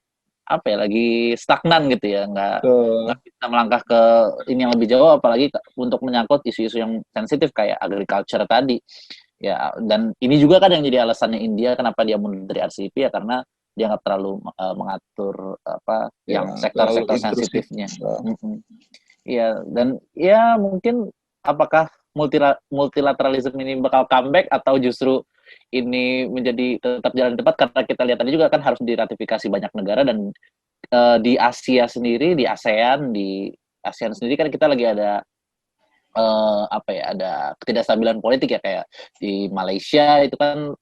lagi stagnan gitu ya, nggak bisa melangkah ke ini yang lebih jauh, apalagi untuk menyangkut isu-isu yang sensitif kayak agriculture tadi ya. Dan ini juga kan yang jadi alasannya India kenapa dia mundur dari RCEP ya, karena dia nggak terlalu mengatur yang sektor-sektor sensitifnya. Iya, dan ya mungkin apakah multilateralisme ini bakal comeback atau justru ini menjadi tetap jalan tepat, karena kita lihat tadi juga kan harus diratifikasi banyak negara. Dan di Asia sendiri, di ASEAN sendiri kan kita lagi ada ada ketidakstabilan politik ya, kayak di Malaysia itu kan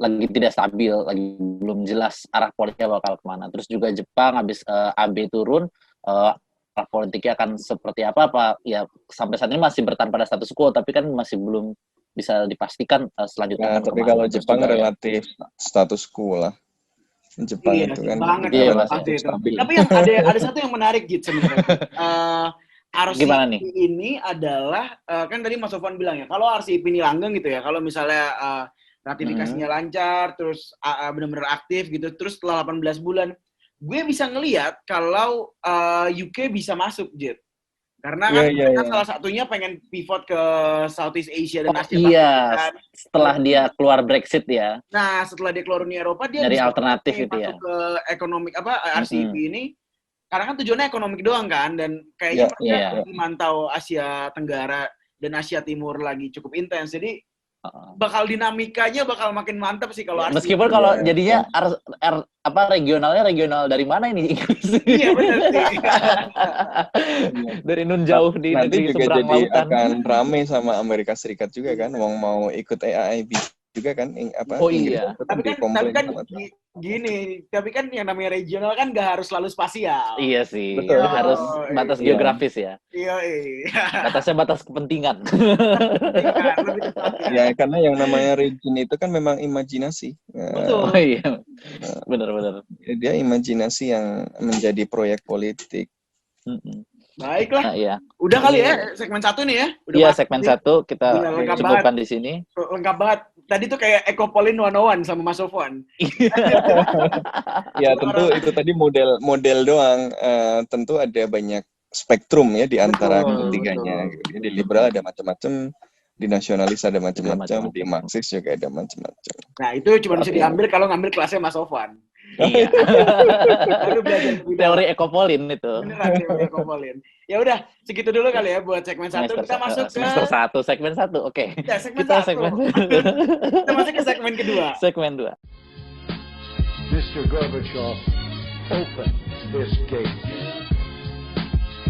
lagi tidak stabil, lagi belum jelas arah politiknya bakal kemana. Terus juga Jepang habis Abe turun, arah politiknya akan seperti apa ya, sampai saat ini masih bertahan pada status quo, tapi kan masih belum bisa dipastikan selanjutnya. Tapi kalau Jepang relatif status quo lah. Jepang itu kan relatif stabil. Tapi yang ada satu yang menarik gitu sebenarnya. RCEP ini adalah kan tadi Mas Sofwan bilang ya, kalau RCEP ini langgeng gitu ya, kalau misalnya ratifikasinya lancar, terus benar-benar aktif gitu, terus setelah 18 bulan, gue bisa ngelihat kalau UK bisa masuk, Jet. Karena kan mereka salah satunya pengen pivot ke Southeast Asia dan Asia. Iya, setelah dia keluar Brexit ya. Nah, setelah dia keluar Uni Eropa, dia dari bisa alternatif itu masuk ke ekonomik RCEP ini. Karena kan tujuannya ekonomik doang kan, dan kayaknya mereka memantau Asia Tenggara dan Asia Timur lagi cukup intens. Jadi bakal dinamikanya bakal makin mantap sih kalau meskipun kalau jadinya regionalnya regional dari mana ini? Iya benar sih. Dari nun jauh di nanti negeri juga seberang jadi lautan. akan rame sama Amerika Serikat juga kan, mau ikut AIIB juga kan, iya. Tapi kan yang namanya regional kan nggak harus selalu spasial. Iya sih. Betul. Harus batas geografis ya. Iya. Batasnya batas kepentingan. Ya karena yang namanya region itu kan memang imajinasi. Betul. Oh iya. Benar-benar. Dia imajinasi yang menjadi proyek politik. Baiklah. Nah, iya. Udah kali ya segmen 1 nih ya. Iya, segmen 1 kita cukupkan di sini. Lengkap banget. Tadi tuh kayak Ekopolin 101 sama Mas Sofwan. Ya tentu itu tadi model doang. Tentu ada banyak spektrum ya di antara ketiganya. Di liberal ada macam-macam, di nasionalis ada macam-macam, di Marxis juga ada macam-macam. Nah itu cuma bisa diambil kalau ngambil kelasnya Mas Sofwan. Iya. Teori Ekopolin itu. Beneran teori Ekopolin. Ya udah, segitu dulu kali ya buat segmen 1. Kita masuk ke semester 1, segmen 1. Oke. Ya, segmen 1. Kita masuk ke segmen kedua. Segmen 2. Mr. Gorbachev, open this gate.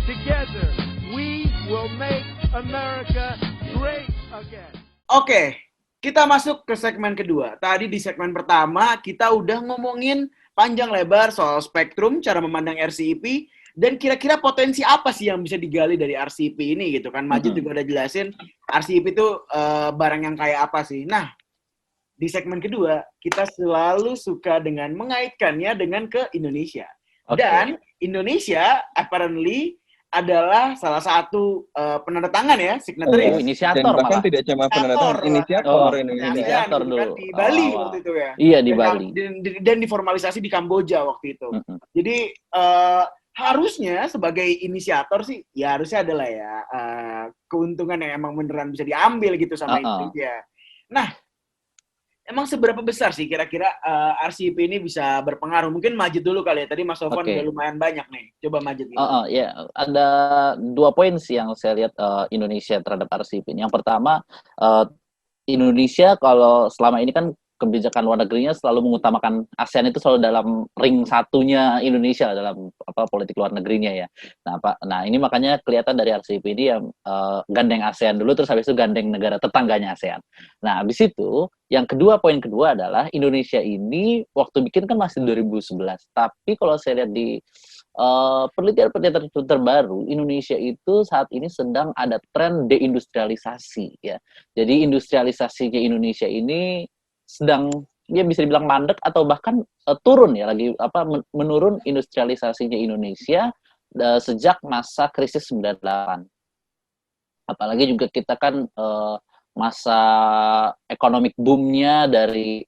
Together, we will make America great again. Oke, kita masuk ke segmen kedua. Tadi di segmen pertama kita udah ngomongin panjang lebar soal spektrum, cara memandang RCEP, dan kira-kira potensi apa sih yang bisa digali dari RCEP ini gitu kan. Majid juga udah jelasin RCEP itu barang yang kayak apa sih. Nah, di segmen kedua kita selalu suka dengan mengaitkannya dengan ke Indonesia. Dan Indonesia apparently adalah salah satu penandatangan ya, signatory. Inisiator dan bahkan malah. tidak cuma penandatangan, inisiator dulu. Kan di Bali waktu itu ya. Iya, di Bali. Dan diformalisasi di Kamboja waktu itu. Jadi harusnya sebagai inisiator sih, ya harusnya adalah ya keuntungan yang emang beneran bisa diambil gitu sama Indonesia. Nah, emang seberapa besar sih kira-kira RCEP ini bisa berpengaruh? Mungkin Majid dulu kali ya. Tadi Mas Sofwan udah lumayan banyak nih. Coba Majid. Ya, ada 2 poin sih yang saya lihat Indonesia terhadap RCEP ini. Yang pertama, Indonesia kalau selama ini kan kebijakan luar negerinya selalu mengutamakan ASEAN itu selalu dalam ring satunya Indonesia dalam politik luar negerinya ya. Nah ini makanya kelihatan dari RCEP ini yang gandeng ASEAN dulu, terus habis itu gandeng negara tetangganya ASEAN. Nah habis itu yang kedua, poin kedua adalah Indonesia ini waktu bikin kan masih 2011, tapi kalau saya lihat di penelitian terbaru, Indonesia itu saat ini sedang ada tren deindustrialisasi ya. Jadi industrialisasinya Indonesia ini sedang ya bisa dibilang mandek atau bahkan turun ya, lagi menurun industrialisasinya Indonesia sejak masa krisis 98. Apalagi juga kita kan masa economic boom-nya dari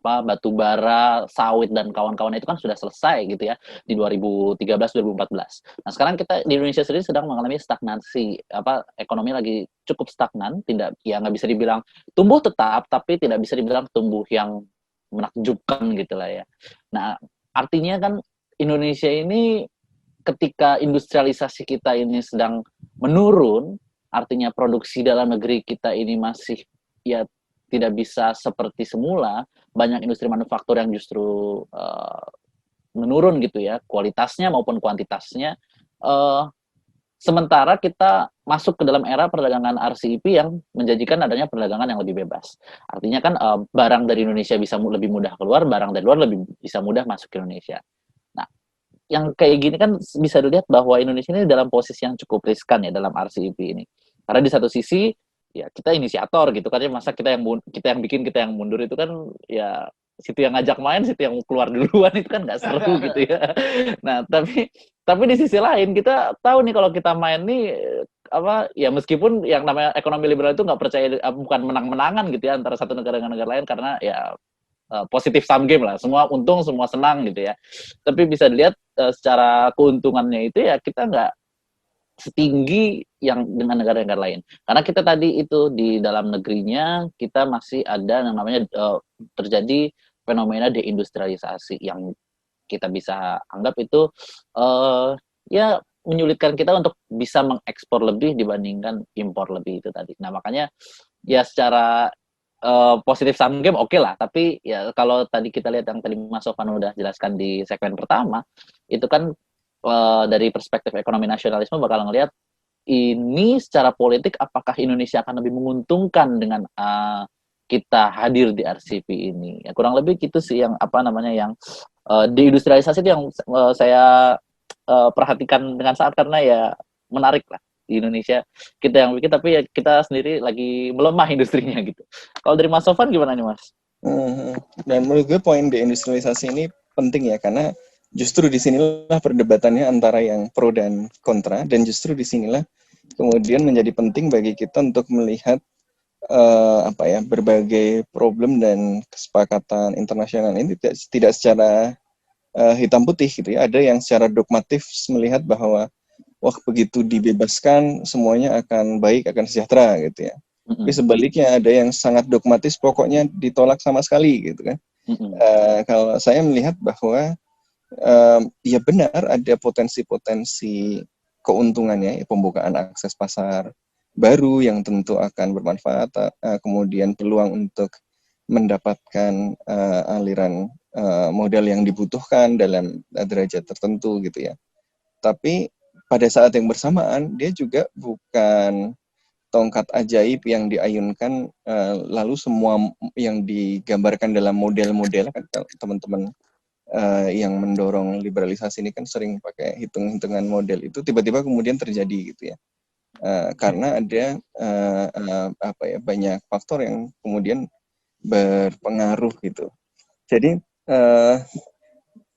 batu bara, sawit dan kawan-kawan itu kan sudah selesai gitu ya di 2013-2014. Nah, sekarang kita di Indonesia sendiri sedang mengalami stagnasi, ekonomi lagi cukup stagnan, nggak bisa dibilang tumbuh tetap, tapi tidak bisa dibilang tumbuh yang menakjubkan gitulah ya. Nah, artinya kan Indonesia ini ketika industrialisasi kita ini sedang menurun, artinya produksi dalam negeri kita ini masih ya tidak bisa seperti semula, banyak industri manufaktur yang justru menurun gitu ya, kualitasnya maupun kuantitasnya. Sementara kita masuk ke dalam era perdagangan RCEP yang menjanjikan adanya perdagangan yang lebih bebas. Artinya kan barang dari Indonesia bisa lebih mudah keluar, barang dari luar lebih bisa mudah masuk ke Indonesia. Nah, yang kayak gini kan bisa dilihat bahwa Indonesia ini dalam posisi yang cukup riskan ya dalam RCEP ini. Karena di satu sisi ya kita inisiator gitu kan ya, masa kita yang bikin, kita yang mundur itu kan ya situ yang ngajak main, situ yang keluar duluan itu kan nggak seru gitu ya. Nah tapi di sisi lain kita tahu nih kalau kita main nih ya meskipun yang namanya ekonomi liberal itu nggak percaya bukan menang-menangan gitu ya antara satu negara dengan negara lain, karena ya positif sum game lah, semua untung semua senang gitu ya. Tapi bisa dilihat secara keuntungannya itu ya kita nggak setinggi yang dengan negara-negara lain. Karena kita tadi itu di dalam negerinya kita masih ada yang namanya terjadi fenomena deindustrialisasi yang kita bisa anggap itu ya menyulitkan kita untuk bisa mengekspor lebih dibandingkan impor lebih itu tadi. Nah makanya ya secara positif sum game oke lah, tapi ya kalau tadi kita lihat yang tadi Mas Sofan udah jelaskan di segmen pertama, itu kan dari perspektif ekonomi nasionalisme bakal ngelihat ini secara politik apakah Indonesia akan lebih menguntungkan dengan kita hadir di RCEP ini. Ya, kurang lebih gitu sih yang yang deindustrialisasi itu yang saya perhatikan dengan sangat, karena ya menarik lah di Indonesia kita yang bikin, tapi ya kita sendiri lagi melemah industrinya gitu. Kalau dari Mas Sofan gimana nih Mas? Dan menurut gue poin deindustrialisasi ini penting ya, karena justru disinilah perdebatannya antara yang pro dan kontra, dan justru disinilah kemudian menjadi penting bagi kita untuk melihat berbagai problem dan kesepakatan internasional ini tidak secara hitam putih gitu ya. Ada yang secara dogmatif melihat bahwa wah begitu dibebaskan semuanya akan baik, akan sejahtera gitu ya. Tapi sebaliknya ada yang sangat dogmatis, pokoknya ditolak sama sekali gitu kan. Kalau saya melihat bahwa ya benar ada potensi-potensi keuntungannya, ya, pembukaan akses pasar baru yang tentu akan bermanfaat, kemudian peluang untuk mendapatkan aliran modal yang dibutuhkan dalam derajat tertentu gitu ya. Tapi pada saat yang bersamaan dia juga bukan tongkat ajaib yang diayunkan lalu semua yang digambarkan dalam model-model kan teman-teman yang mendorong liberalisasi ini kan sering pakai hitung-hitungan model itu tiba-tiba kemudian terjadi gitu ya. Karena ada banyak faktor yang kemudian berpengaruh gitu. Jadi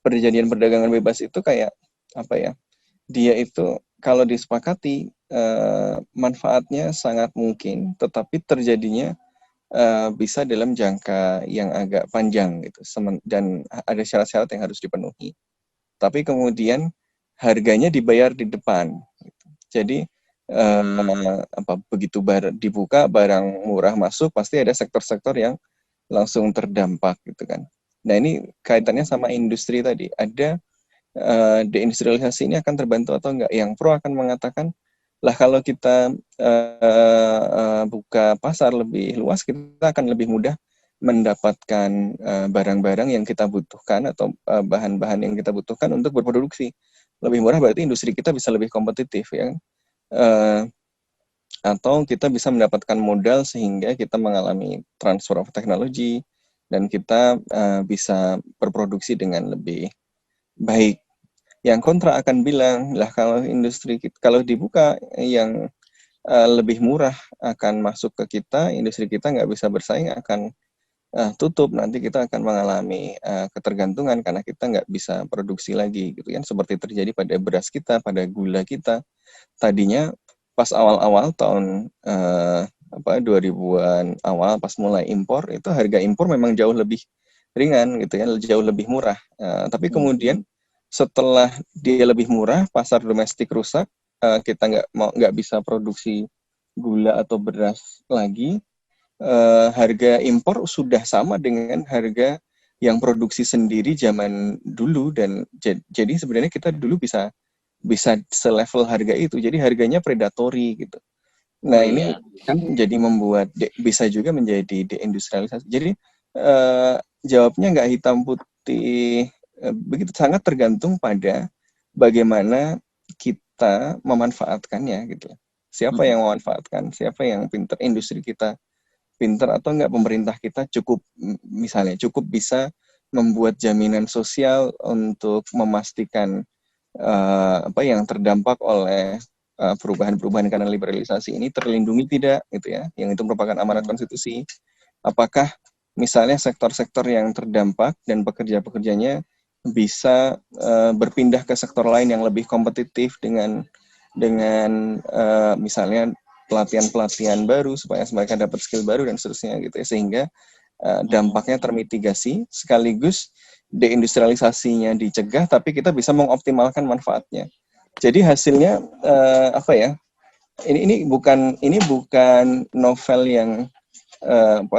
perjanjian perdagangan bebas itu kayak dia itu kalau disepakati manfaatnya sangat mungkin, tetapi terjadinya bisa dalam jangka yang agak panjang gitu, dan ada syarat-syarat yang harus dipenuhi. Tapi kemudian harganya dibayar di depan. Gitu. Jadi begitu dibuka barang murah masuk, pasti ada sektor-sektor yang langsung terdampak gitu kan. Nah ini kaitannya sama industri tadi. Ada deindustrialisasi ini akan terbantu atau enggak? Yang pro akan mengatakan lah kalau kita buka pasar lebih luas, kita akan lebih mudah mendapatkan barang-barang yang kita butuhkan atau bahan-bahan yang kita butuhkan untuk berproduksi. Lebih murah berarti industri kita bisa lebih kompetitif, ya. Atau kita bisa mendapatkan modal sehingga kita mengalami transfer of technology dan kita bisa berproduksi dengan lebih baik. Yang kontra akan bilang, lah kalau industri kita, kalau dibuka yang lebih murah akan masuk ke kita, industri kita nggak bisa bersaing, akan tutup, nanti kita akan mengalami ketergantungan karena kita nggak bisa produksi lagi, gitu kan, seperti terjadi pada beras kita, pada gula kita. Tadinya pas awal-awal tahun 2000-an awal pas mulai impor, itu harga impor memang jauh lebih ringan, gitu ya, jauh lebih murah. Tapi kemudian setelah dia lebih murah, pasar domestik rusak, kita nggak bisa produksi gula atau beras lagi. Harga impor sudah sama dengan harga yang produksi sendiri zaman dulu, dan jadi sebenarnya kita dulu bisa selevel harga itu, jadi harganya predatory gitu. Nah, ini kan jadi membuat bisa juga menjadi deindustrialisasi. Jadi jawabnya nggak hitam putih begitu, sangat tergantung pada bagaimana kita memanfaatkannya gitu. Siapa yang memanfaatkan, siapa yang pinter, industri kita pinter atau enggak, pemerintah kita cukup bisa membuat jaminan sosial untuk memastikan yang terdampak oleh perubahan-perubahan karena liberalisasi ini terlindungi tidak, gitu ya, yang itu merupakan amanat konstitusi. Apakah misalnya sektor-sektor yang terdampak dan pekerja-pekerjanya bisa berpindah ke sektor lain yang lebih kompetitif dengan misalnya pelatihan-pelatihan baru supaya mereka dapat skill baru dan seterusnya, gitu ya, sehingga dampaknya termitigasi sekaligus deindustrialisasinya dicegah, tapi kita bisa mengoptimalkan manfaatnya. Jadi hasilnya ini bukan novel yang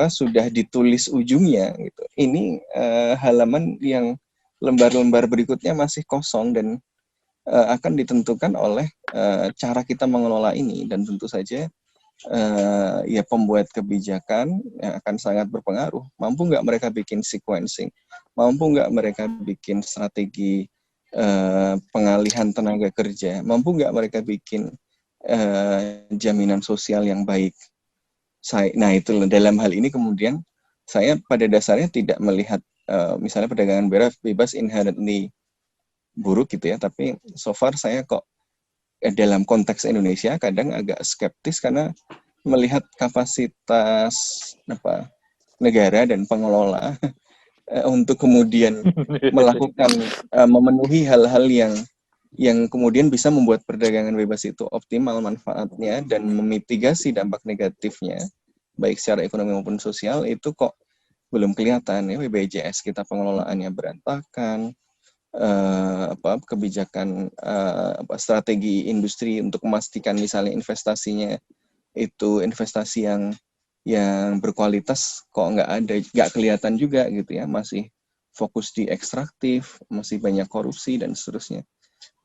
sudah ditulis ujungnya gitu. Ini halaman yang lembar-lembar berikutnya masih kosong dan akan ditentukan oleh cara kita mengelola ini, dan tentu saja pembuat kebijakan akan sangat berpengaruh. Mampu nggak mereka bikin sequencing? Mampu nggak mereka bikin strategi pengalihan tenaga kerja? Mampu nggak mereka bikin jaminan sosial yang baik? Nah, itu dalam hal ini kemudian saya pada dasarnya tidak melihat misalnya perdagangan bebas inherently buruk gitu ya, tapi so far saya kok dalam konteks Indonesia kadang agak skeptis karena melihat kapasitas negara dan pengelola untuk kemudian melakukan memenuhi hal-hal yang kemudian bisa membuat perdagangan bebas itu optimal manfaatnya dan memitigasi dampak negatifnya baik secara ekonomi maupun sosial, itu kok belum kelihatan ya. BPJS kita pengelolaannya berantakan, kebijakan strategi industri untuk memastikan misalnya investasinya itu investasi yang berkualitas kok nggak kelihatan juga gitu ya, masih fokus di ekstraktif, masih banyak korupsi dan seterusnya.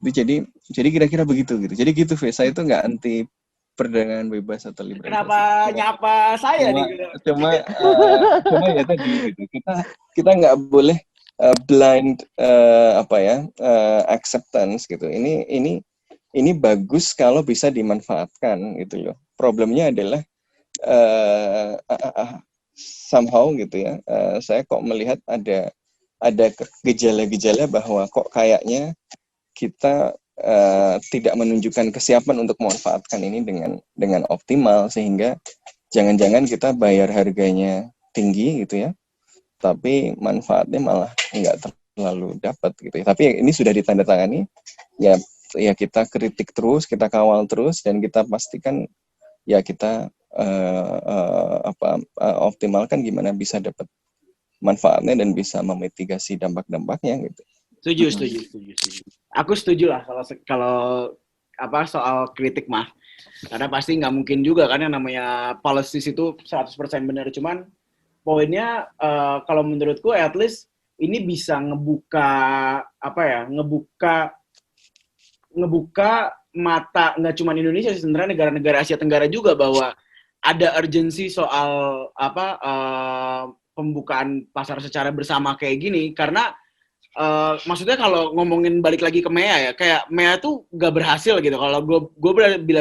Jadi kira-kira begitu gitu. Jadi gitu, saya itu nggak anti perdagangan bebas atau liberalisasi. Kenapa nyapa saya nih? Cuma ya tadi gitu. Kita nggak boleh blind acceptance gitu. Ini bagus kalau bisa dimanfaatkan gitu loh. Problemnya adalah somehow gitu ya. Saya kok melihat ada gejala-gejala bahwa kok kayaknya kita tidak menunjukkan kesiapan untuk memanfaatkan ini dengan optimal, sehingga jangan-jangan kita bayar harganya tinggi gitu ya, tapi manfaatnya malah nggak terlalu dapat gitu ya. Tapi ini sudah ditandatangani, ya kita kritik terus, kita kawal terus, dan kita pastikan ya kita optimalkan gimana bisa dapat manfaatnya dan bisa memitigasi dampak-dampaknya gitu. Setuju. Aku setuju lah kalau soal kritik mah. Karena pasti nggak mungkin juga kan yang namanya policies itu 100% benar. Cuman poinnya kalau menurutku at least ini bisa ngebuka mata nggak cuma Indonesia sih, sebenarnya negara-negara Asia Tenggara juga, bahwa ada urgensi soal pembukaan pasar secara bersama kayak gini, karena maksudnya kalau ngomongin balik lagi ke MEA ya, kayak MEA tuh gak berhasil gitu. Kalau gue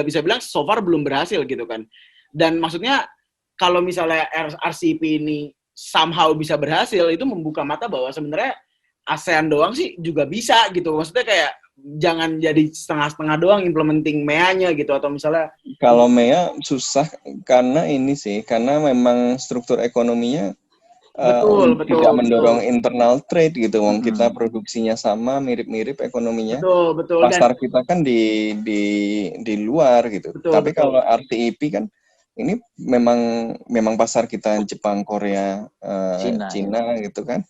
bisa bilang so far belum berhasil gitu kan. Dan maksudnya kalau misalnya RCEP ini somehow bisa berhasil, itu membuka mata bahwa sebenarnya ASEAN doang sih juga bisa gitu. Maksudnya kayak jangan jadi setengah-setengah doang implementing MEA-nya gitu, atau misalnya kalau MEA susah karena ini sih, karena memang struktur ekonominya betul, tidak mendorong internal trade gitu. Wong kita produksinya sama, mirip-mirip ekonominya. Betul. Pasar kita kan di luar gitu. Tapi kalau RCEP kan ini memang pasar kita Jepang, Korea, Cina gitu kan.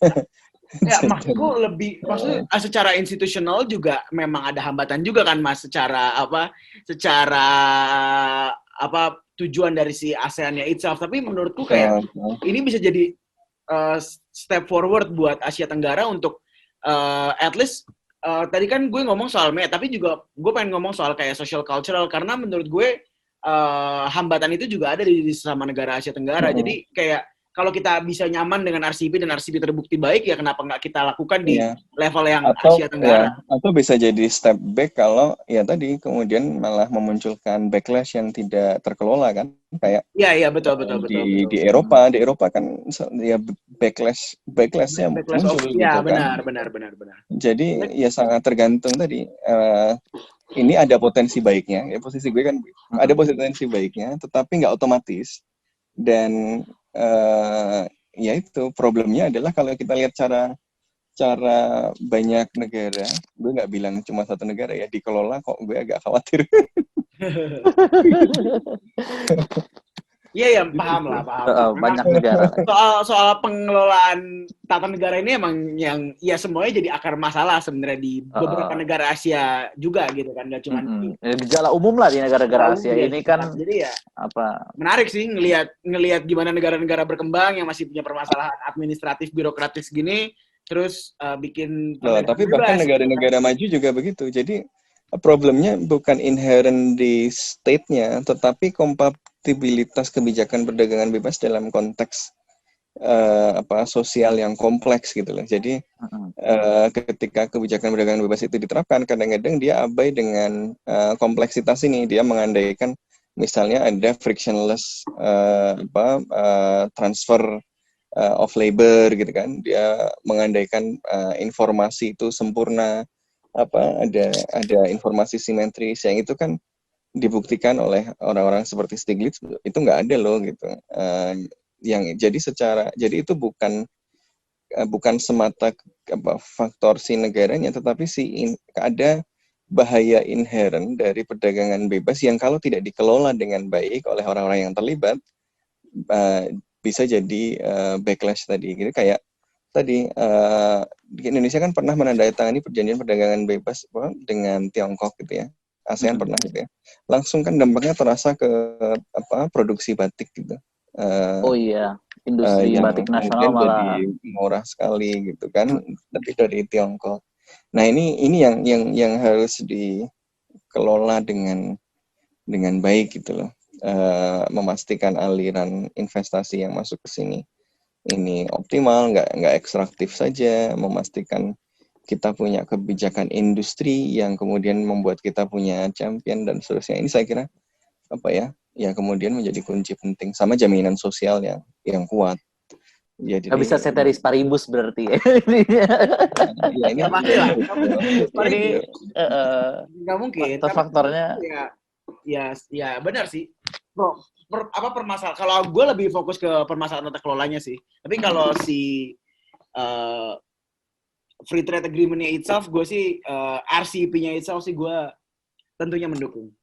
Ya, maksudku maksudnya secara institusional juga memang ada hambatan juga kan, Mas, secara tujuan dari si ASEAN-nya itself. Tapi menurutku kayak ini bisa jadi step forward buat Asia Tenggara untuk at least tadi kan gue ngomong soal MEA, tapi juga gue pengen ngomong soal kayak social cultural, karena menurut gue hambatan itu juga ada di sesama negara Asia Tenggara. Jadi kayak kalau kita bisa nyaman dengan RCEP dan RCEP terbukti baik, ya kenapa nggak kita lakukan di level yang Asia Tenggara? Atau bisa jadi step back kalau ya tadi kemudian malah memunculkan backlash yang tidak terkelola kan, kayak betul. Di Eropa kan ya backlashnya muncul gitu kan. Benar. Jadi ya sangat tergantung tadi. Ini ada potensi baiknya, ya posisi gue kan ada potensi baiknya, tetapi nggak otomatis. Dan ya itu problemnya adalah kalau kita lihat cara banyak negara, gue nggak bilang cuma satu negara ya, dikelola kok gue agak khawatir. Iya, paham. Banyak negara. Soal pengelolaan tata negara ini emang yang ya semuanya jadi akar masalah sebenarnya di beberapa negara Asia juga gitu kan, nggak cuma gejala umum lah di negara-negara Asia ini kan. Jadi ya menarik sih ngelihat gimana negara-negara berkembang yang masih punya permasalahan administratif birokratis gini, terus bikin tapi bahkan negara-negara maju juga begitu. Jadi problemnya bukan inherent di state-nya, tetapi kompatibilitas kebijakan perdagangan bebas dalam konteks sosial yang kompleks gitu loh. Jadi ketika kebijakan perdagangan bebas itu diterapkan, kadang-kadang dia abai dengan kompleksitas ini. Dia mengandaikan misalnya ada frictionless transfer of labor gitu kan. Dia mengandaikan informasi itu sempurna, ada informasi simetris, yang itu kan dibuktikan oleh orang-orang seperti Stiglitz itu nggak ada loh gitu. Jadi itu bukan semata faktor si negaranya, tetapi ada bahaya inherent dari perdagangan bebas yang kalau tidak dikelola dengan baik oleh orang-orang yang terlibat bisa jadi backlash tadi gitu. Kayak tadi di Indonesia kan pernah menandatangani perjanjian perdagangan bebas dengan Tiongkok gitu ya, ASEAN pernah gitu ya, langsung kan dampaknya terasa ke produksi batik gitu. Industri batik nasional malah jadi murah sekali gitu kan, tapi dari Tiongkok. Nah ini yang harus dikelola dengan baik gitu loh, memastikan aliran investasi yang masuk ke sini ini optimal, nggak ekstraktif saja, memastikan kita punya kebijakan industri yang kemudian membuat kita punya champion dan seterusnya. Ini saya kira kemudian menjadi kunci penting, sama jaminan sosial yang kuat. Jadi nggak bisa ceteris paribus berarti ya. Ini nggak mungkin. Faktornya ya benar sih. Permasalahan, kalau gue lebih fokus ke permasalahan tata kelolanya sih. Tapi kalau si free trade agreement-nya itself, gue sih RCEP-nya itself sih gue tentunya mendukung.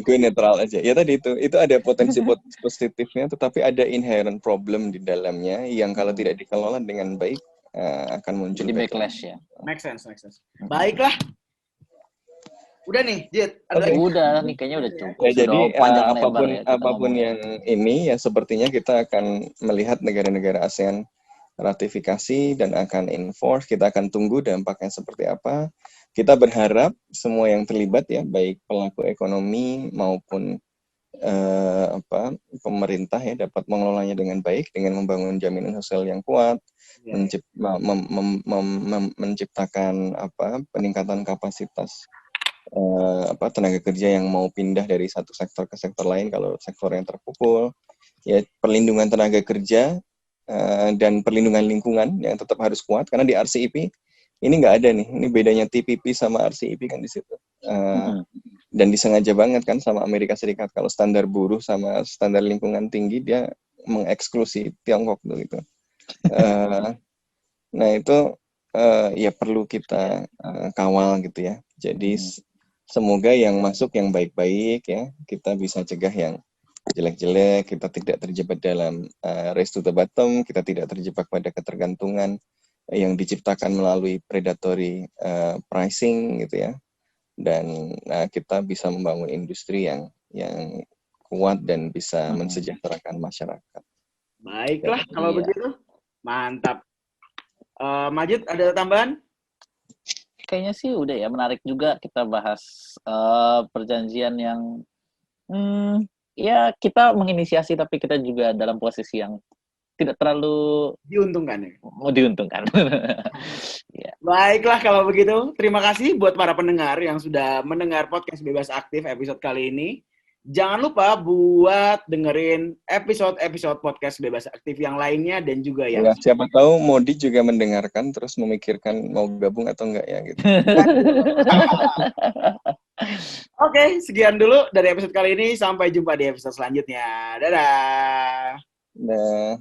Gue netral aja. Ya tadi itu ada potensi positifnya, tetapi ada inherent problem di dalamnya yang kalau tidak dikelola dengan baik akan muncul backlash ya. Make sense. Baiklah. Udah nih, Jit. Udah nih, kayaknya udah cukup. Ya, jadi apapun yang ini ya sepertinya kita akan melihat negara-negara ASEAN ratifikasi dan akan enforce. Kita akan tunggu dampaknya seperti apa. Kita berharap semua yang terlibat ya, baik pelaku ekonomi maupun pemerintah ya dapat mengelolanya dengan baik dengan membangun jaminan sosial yang kuat, menciptakan peningkatan kapasitas tenaga kerja yang mau pindah dari satu sektor ke sektor lain kalau sektor yang terpukul, ya perlindungan tenaga kerja dan perlindungan lingkungan yang tetap harus kuat karena di RCEP ini nggak ada nih, ini bedanya TPP sama RCEP kan di situ. Dan disengaja banget kan sama Amerika Serikat kalau standar buruh sama standar lingkungan tinggi dia mengeksklusi Tiongkok gitu. Nah itu ya perlu kita kawal gitu ya. Jadi semoga yang masuk yang baik-baik ya, kita bisa cegah yang jelek-jelek, kita tidak terjebak dalam race to the bottom, kita tidak terjebak pada ketergantungan yang diciptakan melalui predatory pricing gitu ya. Dan kita bisa membangun industri yang kuat dan bisa mensejahterakan masyarakat. Baiklah kalau begitu. Mantap. Majid, ada tambahan? Kayaknya sih udah ya, menarik juga kita bahas perjanjian yang ya kita menginisiasi tapi kita juga dalam posisi yang tidak terlalu diuntungkan ya. Mau diuntungkan. Ya. Baiklah kalau begitu. Terima kasih buat para pendengar yang sudah mendengar podcast Bebas Aktif episode kali ini. Jangan lupa buat dengerin episode-episode podcast Bebas Aktif yang lainnya dan juga yang siapa tahu Modi juga mendengarkan terus memikirkan mau gabung atau enggak ya gitu. Oke, sekian dulu dari episode kali ini. Sampai jumpa di episode selanjutnya. Dadah. Nah.